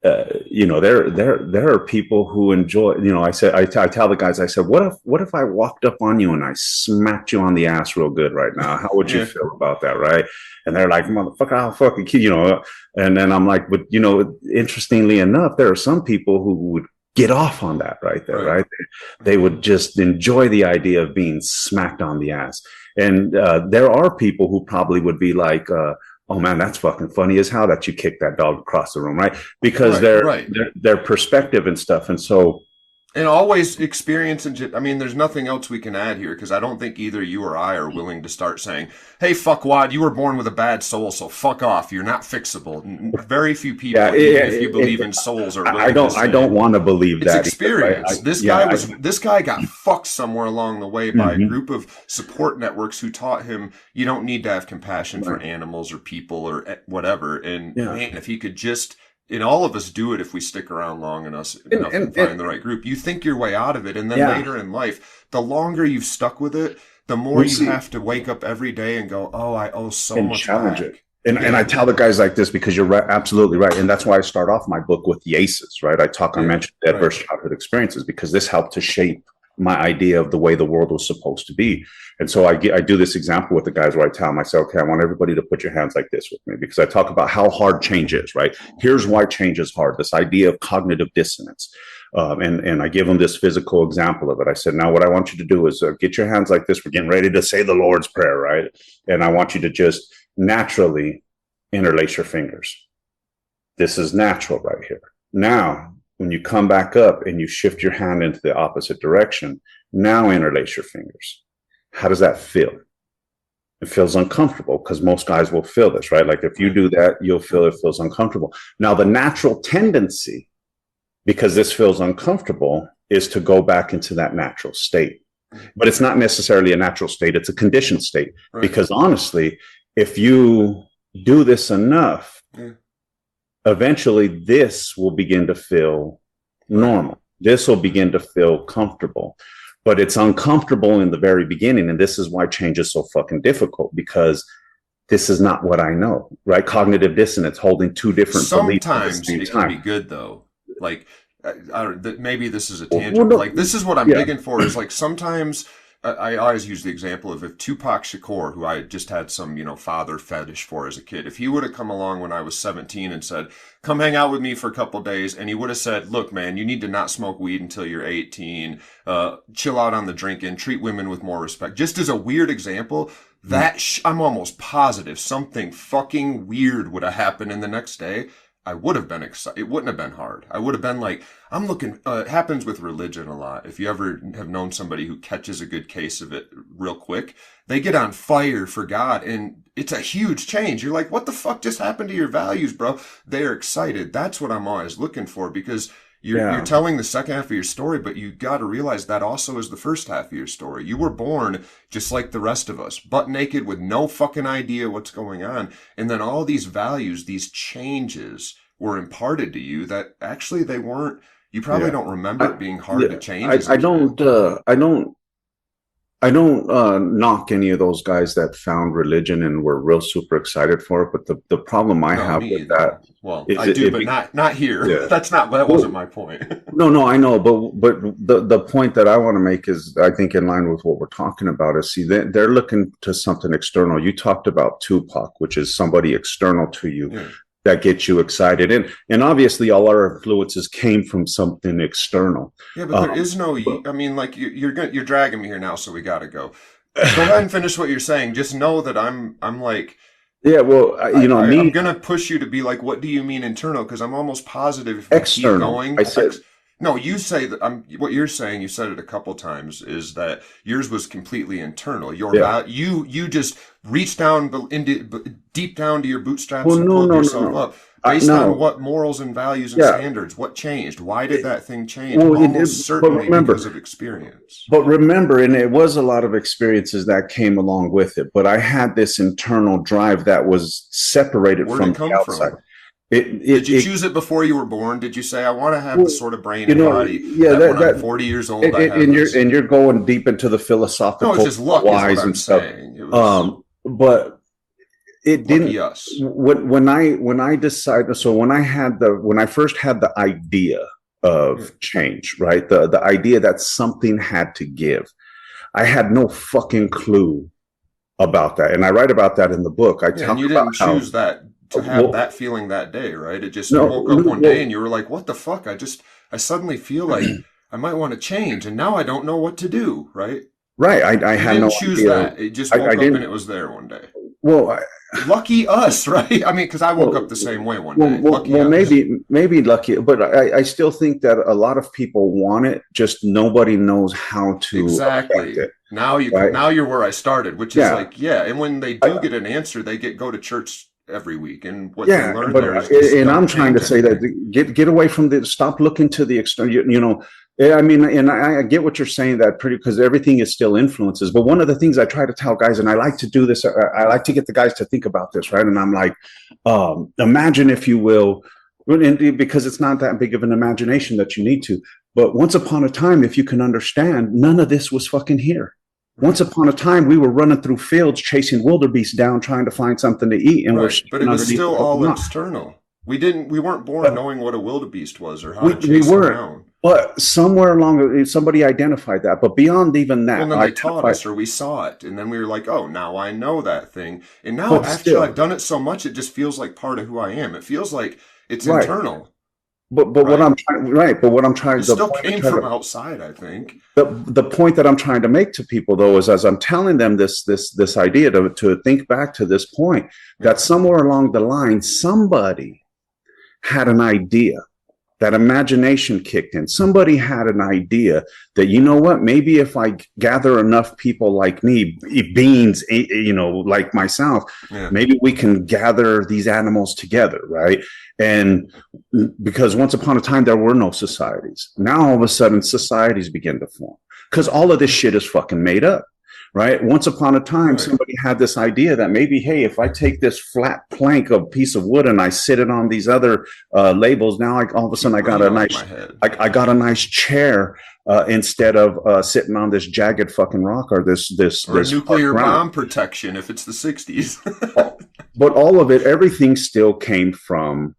Speaker 1: There are people who enjoy. I tell the guys, I said, what if I walked up on you and I smacked you on the ass real good right now? How would you feel about that, right? And they're like, motherfucker, I'll fucking kill you, And then I'm like, but interestingly enough, there are some people who would get off on that right there, right? They would just enjoy the idea of being smacked on the ass. And there are people who probably would be like, oh man, that's fucking funny as hell that you kicked that dog across the room, right? Because their perspective and stuff. And so
Speaker 2: And always experience and I mean, there's nothing else we can add here because I don't think either you or I are willing to start saying, "Hey, fuckwad, you were born with a bad soul, so fuck off. You're not fixable." Very few people, even if you believe in souls, are willing to say
Speaker 1: I don't want to believe
Speaker 2: it's
Speaker 1: that.
Speaker 2: experience. This guy got fucked somewhere along the way by a group of support networks who taught him you don't need to have compassion for animals or people or whatever. And man, if he could just, and all of us do it if we stick around long enough and find the right group. You think your way out of it, and then later in life, the longer you've stuck with it, the more you have to wake up every day and go, "Oh, I owe so much
Speaker 1: challenge
Speaker 2: back."
Speaker 1: it. And I tell the guys like this because you're right, absolutely right, and that's why I start off my book with the ACEs, right? I mentioned adverse childhood experiences because this helped to shape my idea of the way the world was supposed to be. And so I do this example with the guys where I tell them, I say, okay, I want everybody to put your hands like this with me because I talk about how hard change is, right? Here's why change is hard. This idea of cognitive dissonance. And I give them this physical example of it. I said, now what I want you to do is get your hands like this. We're getting ready to say the Lord's Prayer, right? And I want you to just naturally interlace your fingers. This is natural right here. Now, when you come back up and you shift your hand into the opposite direction, now interlace your fingers. How does that feel? It feels uncomfortable because most guys will feel this, right? Like if you do that, you'll feel it feels uncomfortable. Now, the natural tendency, because this feels uncomfortable, is to go back into that natural state. But it's not necessarily a natural state. It's a conditioned state. Right. Because honestly, if you do this enough, eventually this will begin to feel normal. This will begin to feel comfortable. But it's uncomfortable in the very beginning. And this is why change is so fucking difficult, because this is not what I know, right? Cognitive dissonance, holding two different beliefs at the same time.
Speaker 2: Sometimes it can be good, though. Like, maybe this is a tangent. Like, this is what I'm digging for is like sometimes I always use the example of if Tupac Shakur, who I just had some, father fetish for as a kid, if he would have come along when I was 17 and said, come hang out with me for a couple of days, and he would have said, look, man, you need to not smoke weed until you're 18, chill out on the drinking, treat women with more respect. Just as a weird example, that I'm almost positive something fucking weird would have happened in the next day. I would have been excited. It wouldn't have been hard. I would have been like, I'm looking, it happens with religion a lot. If you ever have known somebody who catches a good case of it real quick, they get on fire for God and it's a huge change. You're like, what the fuck just happened to your values, bro? They're excited. That's what I'm always looking for because you're telling the second half of your story, but you got to realize that also is the first half of your story. You were born just like the rest of us, butt naked with no fucking idea what's going on. And then all these values, ththese changes were imparted to you that actually they weren't, you probably don't remember it being hard to change.
Speaker 1: I don't knock any of those guys that found religion and were real super excited for it. But the problem I have with that,
Speaker 2: well, I do, but not here. Yeah. That wasn't my point.
Speaker 1: No, I know, but the point that I want to make is, I think in line with what we're talking about is, see, they're looking to something external. You talked about Tupac, which is somebody external to you. That gets you excited, and obviously all our influences came from something external.
Speaker 2: Yeah, but there is no. I mean, like you're dragging me here now, so we got to go. Go ahead and finish what you're saying. Just know that I'm like.
Speaker 1: Yeah, well,
Speaker 2: I'm gonna push you to be like, what do you mean internal? Because I'm almost positive if we
Speaker 1: external.
Speaker 2: Keep going.
Speaker 1: I said.
Speaker 2: No, you say that. What you're saying, you said it a couple times, is that yours was completely internal. You just reached down deep down to your bootstraps and pulled yourself up based on what morals and values and standards. What changed? Why did that thing change? Well, almost certainly because of experience.
Speaker 1: But remember, and it was a lot of experiences that came along with it. But I had this internal drive that was separated from the outside. From?
Speaker 2: Did you choose it before you were born? Did you say, I want to have the sort of brain and body that when I'm 40 years old, I have
Speaker 1: and you're going deep into the philosophical
Speaker 2: it's just luck
Speaker 1: whys
Speaker 2: and
Speaker 1: stuff.
Speaker 2: It was,
Speaker 1: but it didn't.
Speaker 2: Us.
Speaker 1: When I decided, so when I first had the idea of change, right? The idea that something had to give, I had no fucking clue about that, and I write about that in the book.
Speaker 2: And you didn't choose that. To have that feeling that day, right? It just you woke up one day and you were like, what the fuck? I suddenly feel like I might want to change and now I don't know what to do, right?
Speaker 1: Right. I had no
Speaker 2: choose
Speaker 1: idea.
Speaker 2: That. It just woke up and it was there one day.
Speaker 1: Well,
Speaker 2: Lucky us, right? I mean, because I woke up the same way one day. Lucky us.
Speaker 1: maybe lucky, but I still think that a lot of people want it, just nobody knows how to affect
Speaker 2: Exactly.
Speaker 1: it,
Speaker 2: Now
Speaker 1: right?
Speaker 2: now you're where I started, which is
Speaker 1: Yeah,
Speaker 2: like, yeah. And when they do get an answer, they go to church every week, and what they
Speaker 1: yeah,
Speaker 2: learn
Speaker 1: but
Speaker 2: there is just
Speaker 1: and I'm
Speaker 2: don't
Speaker 1: trying to
Speaker 2: change
Speaker 1: say that
Speaker 2: anything.
Speaker 1: get away from the stop looking to the external. You know, I mean, and I get what you're saying that pretty because everything is still influences. But one of the things I try to tell guys, and I like to do this, I like to get the guys to think about this, right? And I'm like, imagine if you will, because it's not that big of an imagination that you need to. But once upon a time, if you can understand, none of this was fucking here. Once
Speaker 2: Right.
Speaker 1: upon a time, we were running through fields chasing wildebeest down, trying to find something to eat, and we're
Speaker 2: Right. But
Speaker 1: sleeping
Speaker 2: it was
Speaker 1: underneath the
Speaker 2: still
Speaker 1: fucking
Speaker 2: all
Speaker 1: rock.
Speaker 2: external. We weren't born
Speaker 1: But
Speaker 2: knowing what a wildebeest was or how to
Speaker 1: we
Speaker 2: chase them
Speaker 1: weren't.
Speaker 2: down.
Speaker 1: But somewhere along, somebody identified that. But beyond even
Speaker 2: Well,
Speaker 1: that,
Speaker 2: then they taught
Speaker 1: identified.
Speaker 2: us or we saw it. And then we were like, oh, now I know that thing. And now
Speaker 1: But
Speaker 2: after I've
Speaker 1: still,
Speaker 2: done it so much, it just feels like part of who I am. It feels like it's
Speaker 1: right.
Speaker 2: internal,
Speaker 1: But what
Speaker 2: right?
Speaker 1: I'm trying, right. But what I'm
Speaker 2: It
Speaker 1: trying, the
Speaker 2: still
Speaker 1: point I
Speaker 2: came
Speaker 1: try
Speaker 2: from
Speaker 1: to,
Speaker 2: outside, I think.
Speaker 1: the point that I'm trying to make to people though is as I'm telling them this idea to think back to this point that
Speaker 2: Yeah.
Speaker 1: somewhere along the line somebody had an idea, that imagination kicked in. Somebody had an idea that, you know what, maybe if I gather enough people like me, beings, like myself,
Speaker 2: Yeah.
Speaker 1: maybe we can gather these animals together, right? And because once upon a time, there were no societies. Now, all of a sudden, societies begin to form because all of this shit is fucking made up. Right. Once upon a time,
Speaker 2: Right.
Speaker 1: somebody had this idea that maybe, hey, if I take this flat plank of piece of wood and I sit it on these other labels, now all of a sudden
Speaker 2: Keep
Speaker 1: I got
Speaker 2: weight
Speaker 1: a
Speaker 2: off
Speaker 1: nice,
Speaker 2: my head.
Speaker 1: I got a nice chair instead of sitting on this jagged fucking rock or
Speaker 2: Or a
Speaker 1: this hard
Speaker 2: nuclear
Speaker 1: ground.
Speaker 2: bomb protection if it's the 60s.
Speaker 1: But all of it, everything still came from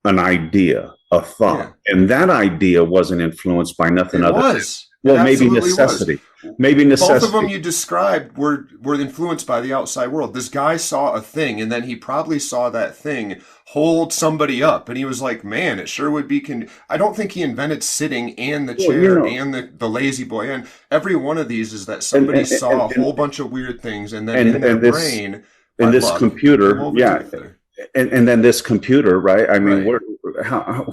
Speaker 1: an idea, a
Speaker 2: Yeah.
Speaker 1: thought, and that idea wasn't influenced by nothing
Speaker 2: It
Speaker 1: other than,
Speaker 2: was. It
Speaker 1: well, maybe
Speaker 2: absolutely was.
Speaker 1: necessity, maybe
Speaker 2: Both of them
Speaker 1: necessity.
Speaker 2: you described were influenced by the outside world. This guy saw a thing, and then he probably saw that thing hold somebody up, and he was like, "Man, it sure would be." I don't think he invented sitting and the
Speaker 1: Well,
Speaker 2: chair and the lazy boy, and every one of these is that somebody saw a whole bunch of weird things, and then in their
Speaker 1: and this
Speaker 2: brain,
Speaker 1: and
Speaker 2: by
Speaker 1: this
Speaker 2: luck, they
Speaker 1: computer,
Speaker 2: wove it
Speaker 1: yeah,
Speaker 2: together.
Speaker 1: and then this computer, right? I mean,
Speaker 2: Right.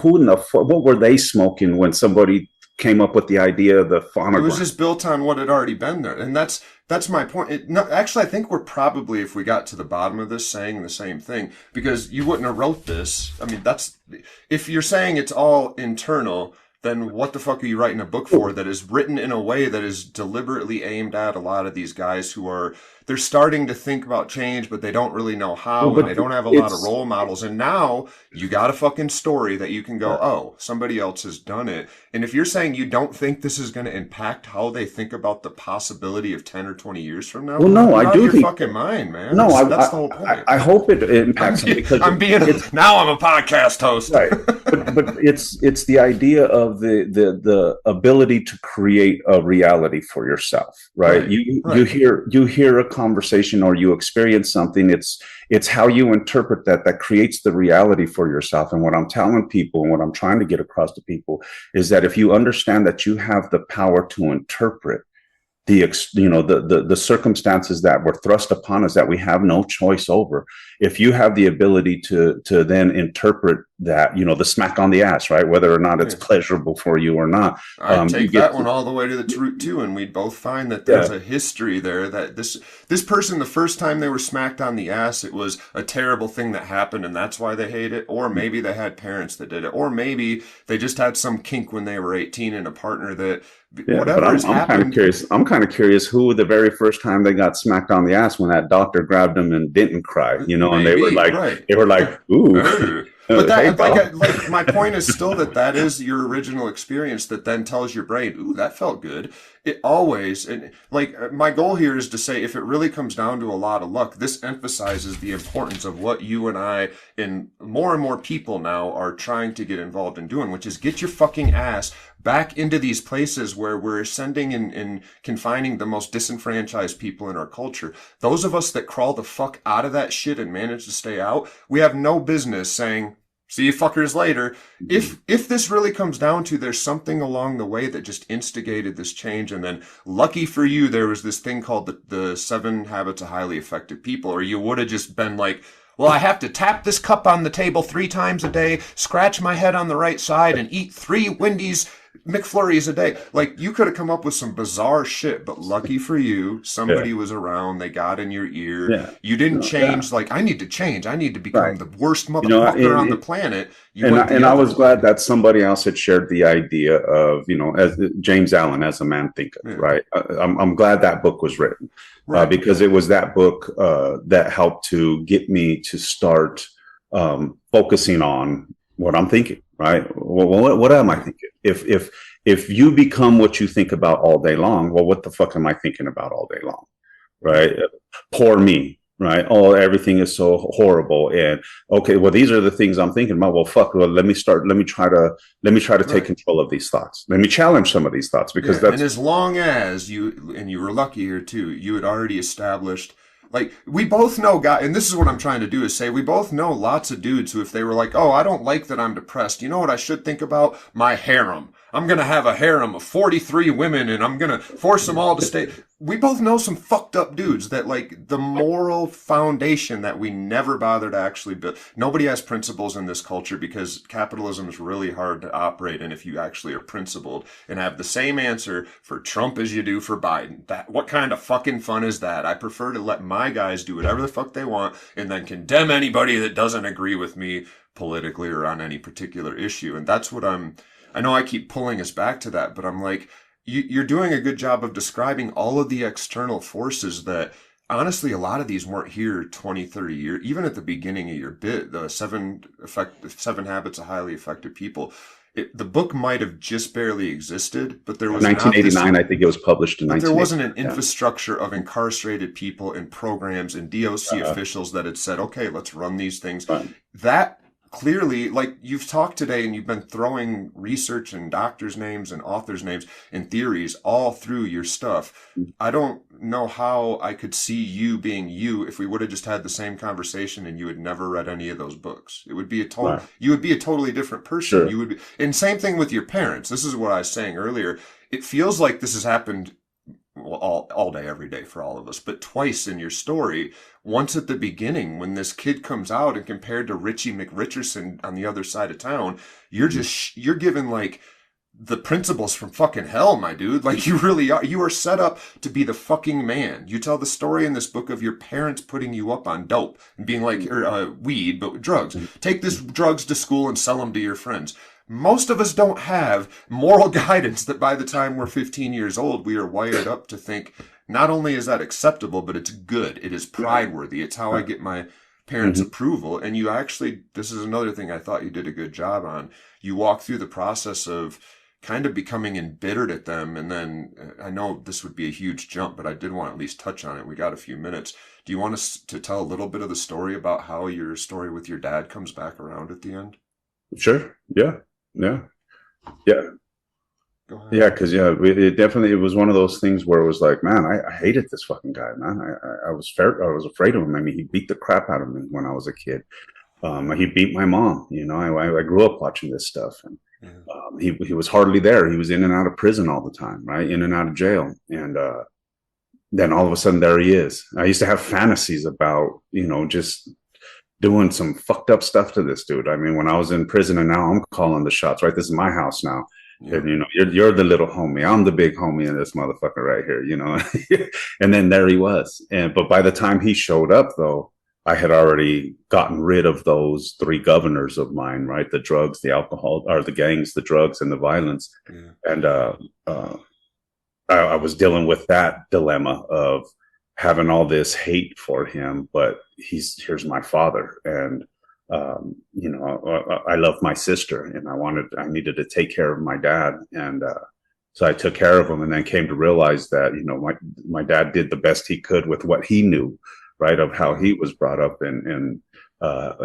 Speaker 1: who in the what were they smoking when somebody came up with the idea of the
Speaker 2: It was
Speaker 1: phonograph?
Speaker 2: just built on what had already been there, and that's my point. No, actually, I think we're probably, if we got to the bottom of this, saying the same thing because you wouldn't have wrote this. I mean, that's if you're saying it's all internal, then what the fuck are you writing a book for that is written in a way that is deliberately aimed at a lot of these guys who are they're starting to think about change, but they don't really know
Speaker 1: Well,
Speaker 2: how, and
Speaker 1: but
Speaker 2: they don't have a lot of
Speaker 1: it's
Speaker 2: role models. And now you got a fucking story that you can go, oh, somebody else has done it. And if you're saying you don't think this is going to impact how they think about the possibility of 10 or 20 years from now,
Speaker 1: well, no,
Speaker 2: you're
Speaker 1: I
Speaker 2: out of
Speaker 1: do
Speaker 2: your
Speaker 1: think
Speaker 2: fucking mind, man.
Speaker 1: no,
Speaker 2: That's the whole point.
Speaker 1: I hope it impacts them because
Speaker 2: I'm being
Speaker 1: it's
Speaker 2: now I'm a podcast host.
Speaker 1: right, but it's the idea of the ability to create a reality for yourself, right?
Speaker 2: Right,
Speaker 1: You
Speaker 2: right.
Speaker 1: hear a conversation or you experience something. It's how you interpret that creates the reality for yourself. And what I'm telling people and what I'm trying to get across to people is that if you understand that you have the power to interpret the circumstances that were thrust upon us that we have no choice over, if you have the ability to then interpret that, the smack on the ass, right, whether or not it's
Speaker 2: Yeah.
Speaker 1: pleasurable for you or not,
Speaker 2: I'd
Speaker 1: you
Speaker 2: take
Speaker 1: get
Speaker 2: that one all the way to the root too, and we'd both find that there's
Speaker 1: yeah.
Speaker 2: a history there that this person, the first time they were smacked on the ass, it was a terrible thing that happened, and that's why they hate it. Or maybe they had parents that did it, or maybe they just had some kink when they were 18 and a partner that
Speaker 1: Yeah, but
Speaker 2: whatever has
Speaker 1: I'm kind of
Speaker 2: happened.
Speaker 1: curious. I'm kind of curious who the very first time they got smacked on the ass when that doctor grabbed them and didn't cry, and
Speaker 2: Maybe right.
Speaker 1: they were like, ooh,
Speaker 2: But
Speaker 1: hey,
Speaker 2: that,
Speaker 1: pal.
Speaker 2: like, my point is still that is your original experience that then tells your brain, ooh, that felt good. It always, and like, my goal here is to say, if it really comes down to a lot of luck, this emphasizes the importance of what you and I and more people now are trying to get involved in doing, which is get your fucking ass back into these places where we're sending and confining the most disenfranchised people in our culture. Those of us that crawl the fuck out of that shit and manage to stay out, we have no business saying, See you fuckers later. If this really comes down to there's something along the way that just instigated this change, and then lucky for you, there was this thing called the 7 Habits of Highly Effective People, or you would have just been like, well, I have to tap this cup on the table 3 times a day, scratch my head on the right side, and eat 3 Wendy's McFlurries a day. Like, you could have come up with some bizarre shit, but lucky for you, somebody was around, they got in your ear.
Speaker 1: Yeah.
Speaker 2: You didn't change, like, I need to change. I need to become the worst motherfucker on the planet.
Speaker 1: I was glad that somebody else had shared the idea of, as James Allen, As a Man Thinketh, right? I'm glad that book was written, because it was that book that helped to get me to start focusing on what I'm thinking, right? Well, what am I thinking? If you become what you think about all day long, well, what the fuck am I thinking about all day long, right? Poor me, right? Oh, everything is so horrible, and okay, well, these are the things I'm thinking about. Well, fuck. Well, let me try to take control of these thoughts. Let me challenge some of these thoughts, because
Speaker 2: and as long as you were lucky here too, you had already established. Like, we both know guys, and this is what I'm trying to do, is say we both know lots of dudes who, if they were like, oh, I don't like that I'm depressed, you know what I should think about? My harem. I'm going to have a harem of 43 women, and I'm going to force them all to stay. We both know some fucked up dudes that, like, the moral foundation that we never bother to actually build. Nobody has principles in this culture, because capitalism is really hard to operate in if you actually are principled and have the same answer for Trump as you do for Biden. What kind of fucking fun is that? I prefer to let my guys do whatever the fuck they want and then condemn anybody that doesn't agree with me politically or on any particular issue. And that's what I know I keep pulling us back to that, but I'm like, you're doing a good job of describing all of the external forces that, honestly, a lot of these weren't here 20, 30 years, even at the beginning of your bit, the 7 Habits of Highly Effective People. The book might have just barely existed, but there was
Speaker 1: 1989. I think it was published in 1989.
Speaker 2: There wasn't an infrastructure of incarcerated people and programs and DOC officials that had said, okay, let's run these things. That clearly, like, you've talked today and you've been throwing research and doctors' names and authors' names and theories all through your stuff. I don't know how I could see you being you if we would have just had the same conversation and you had never read any of those books. It would be you would be a totally different person.
Speaker 1: Sure.
Speaker 2: You would be, and same thing with your parents. This is what I was saying earlier. It feels like this has happened all day, every day for all of us, but twice in your story. Once at the beginning, when this kid comes out, and compared to Richie McRicherson on the other side of town, you're given like the principles from fucking hell, my dude. Like, you really are. You are set up to be the fucking man. You tell the story in this book of your parents putting you up on dope and being like, weed, but drugs. Take this drugs to school and sell them to your friends. Most of us don't have moral guidance that by the time we're 15 years old, we are wired up to think, not only is that acceptable, but it's good. It is pride-worthy. It's how I get my parents' approval. And you actually, this is another thing I thought you did a good job on. You walk through the process of kind of becoming embittered at them. And then, I know this would be a huge jump, but I did want to at least touch on it. We got a few minutes. Do you want us to tell a little bit of the story about how your story with your dad comes back around at the end?
Speaker 1: Sure. Yeah.
Speaker 2: Go ahead.
Speaker 1: Yeah, because it was one of those things where it was like, man, I hated this fucking guy, man. I was afraid of him. I mean, he beat the crap out of me when I was a kid. He beat my mom. I grew up watching this stuff, and he was hardly there. He was in and out of prison all the time, right? In and out of jail, and then all of a sudden there he is. I used to have fantasies about just doing some fucked up stuff to this dude. I mean, when I was in prison, and now I'm calling the shots, right? This is my house now. Yeah. And, you're the little homie. I'm the big homie in this motherfucker right here, And then there he was. But by the time he showed up, though, I had already gotten rid of those 3 governors of mine, right? The drugs, the alcohol, or the gangs, the drugs, and the violence. Yeah. And I was dealing with that dilemma of having all this hate for him, but here's my father, and I love my sister, and I needed to take care of my dad, and so I took care of him, and then came to realize that my dad did the best he could with what he knew, right, of how he was brought up, and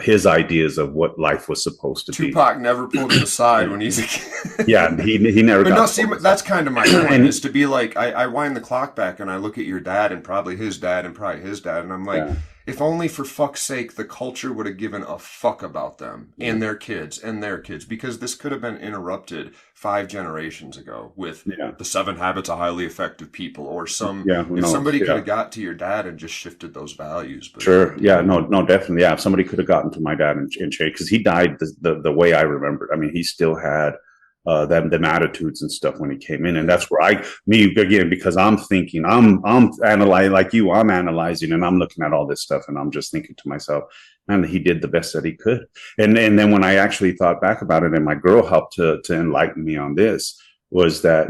Speaker 1: his ideas of what life was supposed to be.
Speaker 2: Tupac never pulled him aside when he's a kid.
Speaker 1: Yeah, he never.
Speaker 2: But no, see, that's kind of my point, is to be like, I wind the clock back and I look at your dad and probably his dad and probably his dad, and I'm like, if only for fuck's sake the culture would have given a fuck about them and their kids and their kids, because this could have been interrupted 5 generations ago with
Speaker 1: Yeah.
Speaker 2: the 7 habits of highly effective people, or
Speaker 1: Who
Speaker 2: if
Speaker 1: knows?
Speaker 2: somebody could
Speaker 1: Yeah.
Speaker 2: have got to your dad and just shifted those values. But
Speaker 1: Sure. Yeah. No. No. Definitely. Yeah. If somebody could have gotten to my dad and changed, because he died the way I remembered. I mean, he still had them attitudes and stuff when he came in, and that's where me again, because I'm thinking, I'm analyzing like you. I'm analyzing and I'm looking at all this stuff, and I'm just thinking to myself, man, he did the best that he could. And then when I actually thought back about it, and my girl helped to enlighten me on this, was that,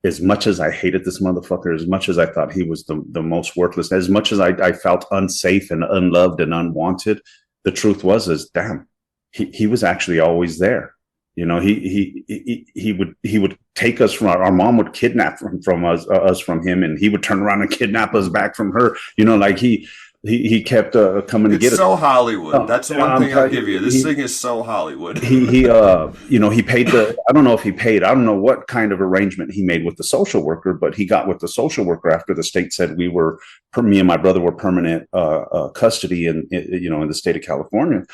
Speaker 1: as much as I hated this motherfucker, as much as I thought he was the most worthless, as much as I felt unsafe and unloved and unwanted, the truth was damn, he was actually always there. He would take us from our mom would kidnap from us from him, and he would turn around and kidnap us back from her. Like he kept coming to get us.
Speaker 2: It's so Hollywood. That's the one thing I'll give you. This thing is so Hollywood.
Speaker 1: He paid I don't know if he paid. I don't know what kind of arrangement he made with the social worker, but he got with the social worker after the state said me and my brother were permanent custody in the state of California.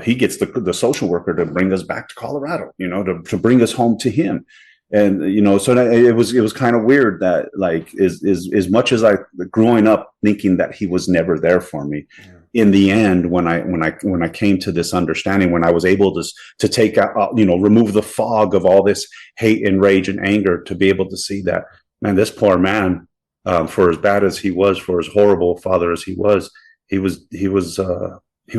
Speaker 1: He gets the social worker to bring us back to Colorado, to bring us home to him. And, so it was kind of weird that, like, as much as I growing up thinking that he was never there for me, in the end, when I came to this understanding, when I was able to take out, remove the fog of all this hate and rage and anger, to be able to see that, man, this poor man, for as bad as he was, for as horrible a father as he was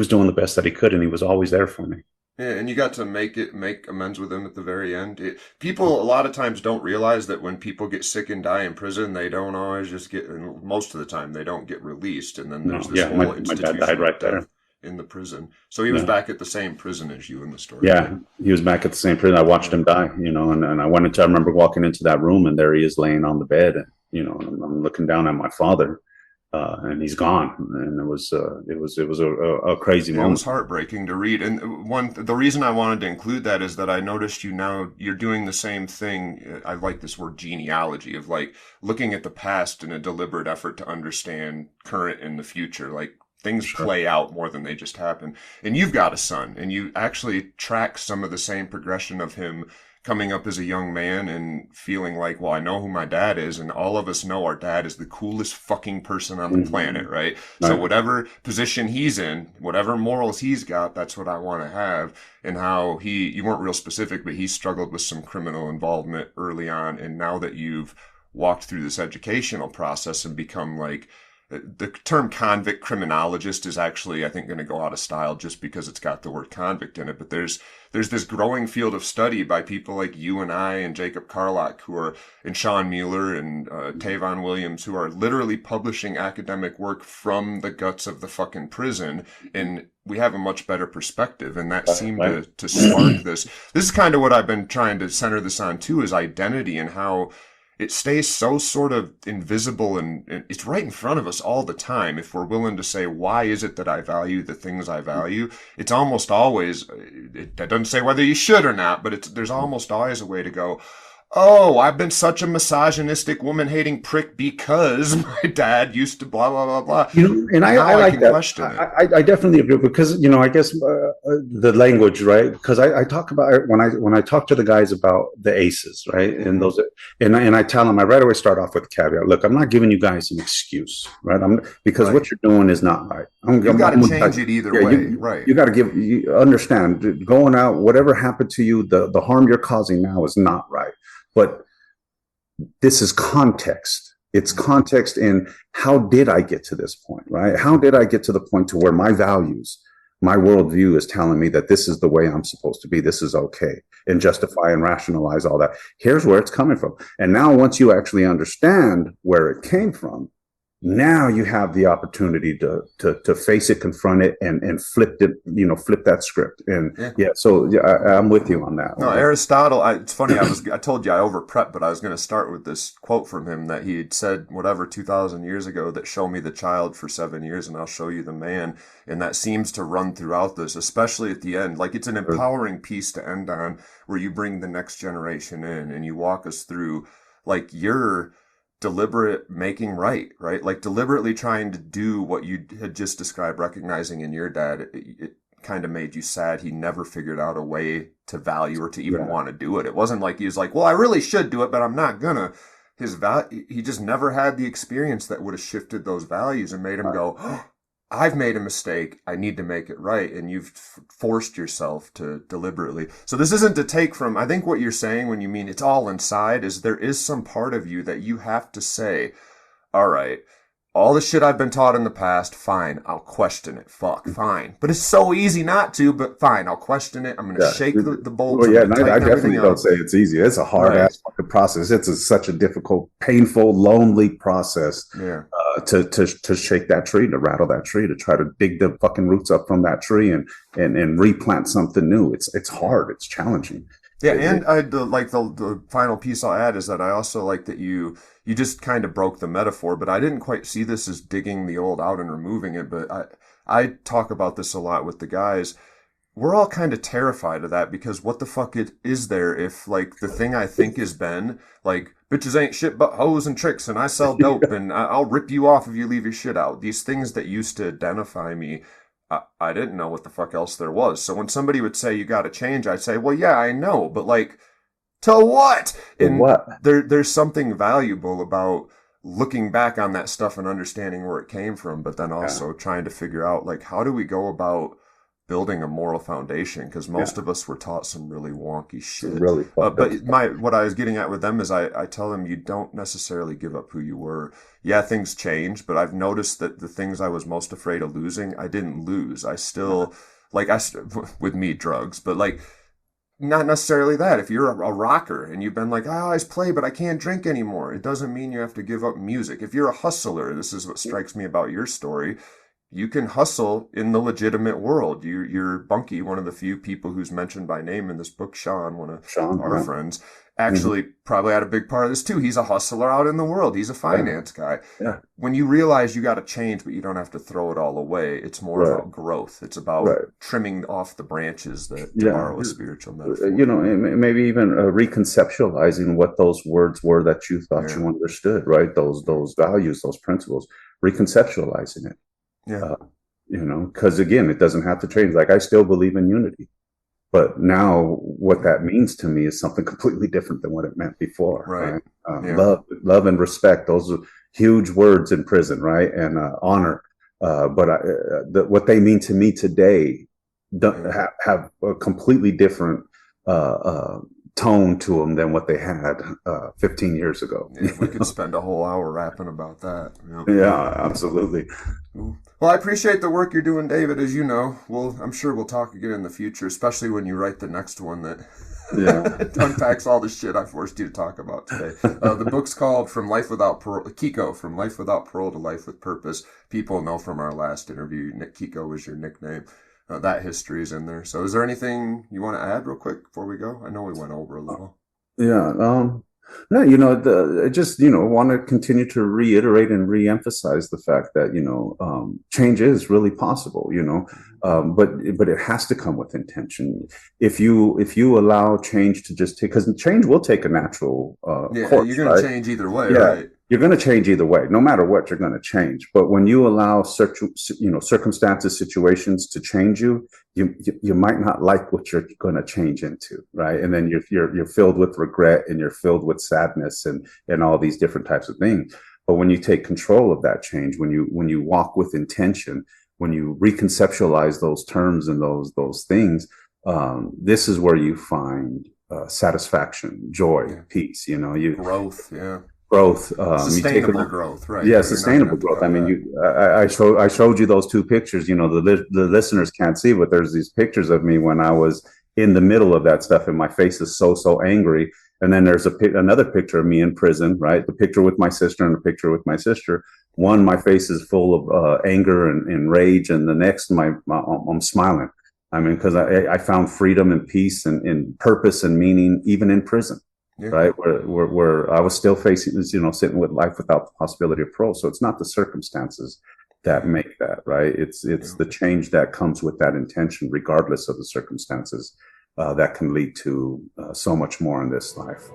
Speaker 1: doing the best that he could, and he was always there for me.
Speaker 2: Yeah, and you got to make amends with him at the very end. People a lot of times don't realize that when people get sick and die in prison, they don't always just most of the time they don't get released, and then there's this whole institution.
Speaker 1: My dad died right there
Speaker 2: in the prison. So he was back at the same prison as you in the story.
Speaker 1: Yeah, he was back at the same prison. I watched him die, and I remember walking into that room, and there he is laying on the bed, and I'm looking down at my father. And he's gone, and it was a crazy moment.
Speaker 2: It was heartbreaking to read, and the reason I wanted to include that is that I noticed you're doing the same thing. I like this word genealogy, of like looking at the past in a deliberate effort to understand current and the future. Like things play out more than they just happen. And you've got a son, and you actually track some of the same progression of him coming up as a young man and feeling like, well, I know who my dad is, and all of us know our dad is the coolest fucking person on the planet, right? So whatever position he's in, whatever morals he's got, that's what I want to have. And how you weren't real specific, but he struggled with some criminal involvement early on. And now that you've walked through this educational process and become like, the term convict criminologist is actually, I think, going to go out of style just because it's got the word convict in it. But there's this growing field of study by people like you and I and Jacob Carrillo, and Sean Mueller and Tavon Williams, who are literally publishing academic work from the guts of the fucking prison. And we have a much better perspective. And that seemed to spark this. This is kind of what I've been trying to center this on too, is identity, and how it stays so sort of invisible, and it's right in front of us all the time. If we're willing to say, why is it that I value the things I value? It's almost always, that doesn't say whether you should or not, but there's almost always a way to go, oh, I've been such a misogynistic, woman-hating prick because my dad used to blah, blah, blah, blah.
Speaker 1: And I like that. I definitely agree, because, I guess the language, right? Because I talk about it when I talk to the guys about the aces, right? And those, and I tell them, I right away start off with a caveat. Look, I'm not giving you guys an excuse, right? Because what you're doing is not right.
Speaker 2: You've got to change it either way, right?
Speaker 1: You got to understand, going out, whatever happened to you, the harm you're causing now is not right. But this is context. It's context in how did I get to this point, right? How did I get to the point to where my values, my worldview is telling me that this is the way I'm supposed to be. This is okay, and justify and rationalize all that. Here's where it's coming from. And now once you actually understand where it came from, now you have the opportunity to face it, confront it, and flip it, flip that script. And I'm with you on that.
Speaker 2: No, Aristotle, it's funny, I told you I over prepped, but I was going to start with this quote from him that he had said, 2,000 years ago, that show me the child for 7 years and I'll show you the man. And that seems to run throughout this, especially at the end. Like, it's an empowering piece to end on, where you bring the next generation in and you walk us through, like, your deliberate making right, right? Like deliberately trying to do what you had just described, recognizing in your dad, it kind of made you sad. He never figured out a way to value or to even want to do it. It wasn't like he was like, well, I really should do it, but I'm not gonna. He just never had the experience that would have shifted those values and made him go, oh, I've made a mistake. I need to make it right. And you've forced yourself to deliberately. So this isn't to take from, I think what you're saying when you mean it's all inside is there is some part of you that you have to say, all right, all the shit I've been taught in the past, fine, I'll question it. Fuck, fine. But it's so easy not to, but fine, I'll question it. I'm going to shake the bolts.
Speaker 1: Well, yeah, and I definitely don't say it's easy. It's a hard-ass fucking process. It's such a difficult, painful, lonely process to shake that tree, to rattle that tree, to try to dig the fucking roots up from that tree and replant something new. It's hard. It's challenging.
Speaker 2: Yeah, and the final piece I'll add is that I also like that you just kind of broke the metaphor, but I didn't quite see this as digging the old out and removing it. But I talk about this a lot with the guys. We're all kind of terrified of that because what the fuck is there if like the thing I think has been like bitches ain't shit but hoes and tricks and I sell dope and I'll rip you off if you leave your shit out. These things that used to identify me. I didn't know what the fuck else there was. So when somebody would say you got to change, I'd say, well, yeah, I know, but like, to what? And
Speaker 1: what?
Speaker 2: There's something valuable about looking back on that stuff and understanding where it came from, but then also trying to figure out like, how do we go about building a moral foundation? Because most of us were taught some really wonky shit.
Speaker 1: Really
Speaker 2: but what I was getting at with them is I tell them you don't necessarily give up who you were. Yeah, things change, but I've noticed that the things I was most afraid of losing, I didn't lose. I still with me drugs, but like not necessarily that. If you're a rocker and you've been like, I always play, but I can't drink anymore, it doesn't mean you have to give up music. If you're a hustler, this is what strikes me about your story. You can hustle in the legitimate world. You're Bunky, one of the few people who's mentioned by name in this book, Sean, one of our friends, actually probably had a big part of this too. He's a hustler out in the world. He's a finance guy. Yeah. When you realize you got to change, but you don't have to throw it all away, it's more about growth. It's about trimming off the branches to borrow a spiritual metaphor.
Speaker 1: Maybe even reconceptualizing what those words were that you thought you understood, right? Those values, those principles, reconceptualizing it. Yeah. Because again, it doesn't have to change. Like I still believe in unity, but now what that means to me is something completely different than what it meant before. Right. Love and respect. Those are huge words in prison, right? And honor. But what they mean to me today have a completely different tone to them than what they had 15 years ago.
Speaker 2: Yeah, we could spend a whole hour rapping about that.
Speaker 1: Yeah, absolutely.
Speaker 2: Well, I appreciate the work you're doing, David. As you know, I'm sure we'll talk again in the future, especially when you write the next one that unpacks all the shit I forced you to talk about today. The book's called From Life Without Parole, Kiko, From Life Without Parole to Life with Purpose. People know from our last interview, Nick Kiko was your nickname. That history is in there. So is there anything you want to add real quick before we go? I know we went over a little.
Speaker 1: Yeah. No, I just, want to continue to reiterate and reemphasize the fact that, change is really possible, but it has to come with intention. If you allow change to just take, because change will take a natural course.
Speaker 2: You're going to change either way, right?
Speaker 1: You're going to change either way. No matter what, you're going to change. But when you allow circumstances, situations to change you, you might not like what you're going to change into, right? And then you're filled with regret and you're filled with sadness and all these different types of things. But when you take control of that change, when you walk with intention, when you reconceptualize those terms and those things, this is where you find satisfaction, joy, peace.
Speaker 2: Growth,
Speaker 1: growth,
Speaker 2: sustainable growth, right?
Speaker 1: Yeah, sustainable growth. I mean, I showed you those two pictures. The listeners can't see, but there's these pictures of me when I was in the middle of that stuff, and my face is so angry. And then there's another picture of me in prison, right? The picture with my sister and the picture with my sister. One, my face is full of anger and rage, and the next, I'm smiling. I mean, because I found freedom and peace and purpose and meaning even in prison. Yeah. Right, where I was still facing this, sitting with life without the possibility of parole. So it's not the circumstances that make that, right? It's the change that comes with that intention, regardless of the circumstances, that can lead to so much more in this life.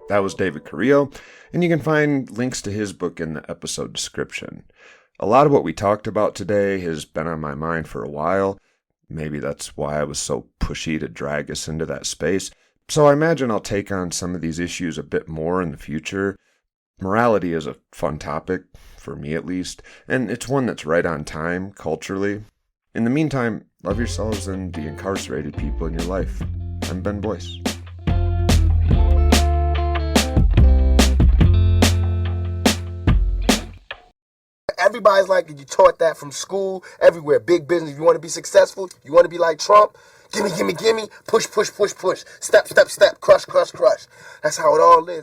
Speaker 2: That was David Carrillo, and you can find links to his book in the episode description. A lot of what we talked about today has been on my mind for a while. Maybe that's why I was so pushy to drag us into that space. So I imagine I'll take on some of these issues a bit more in the future. Morality is a fun topic, for me at least, and it's one that's right on time culturally. In the meantime, love yourselves and the incarcerated people in your life. I'm Ben Boyce.
Speaker 4: Everybody's like, you taught that from school, everywhere. Big business. If you want to be successful, you want to be like Trump, gimme, gimme, gimme, push, push, push, push, step, step, step, crush, crush, crush. That's how it all is.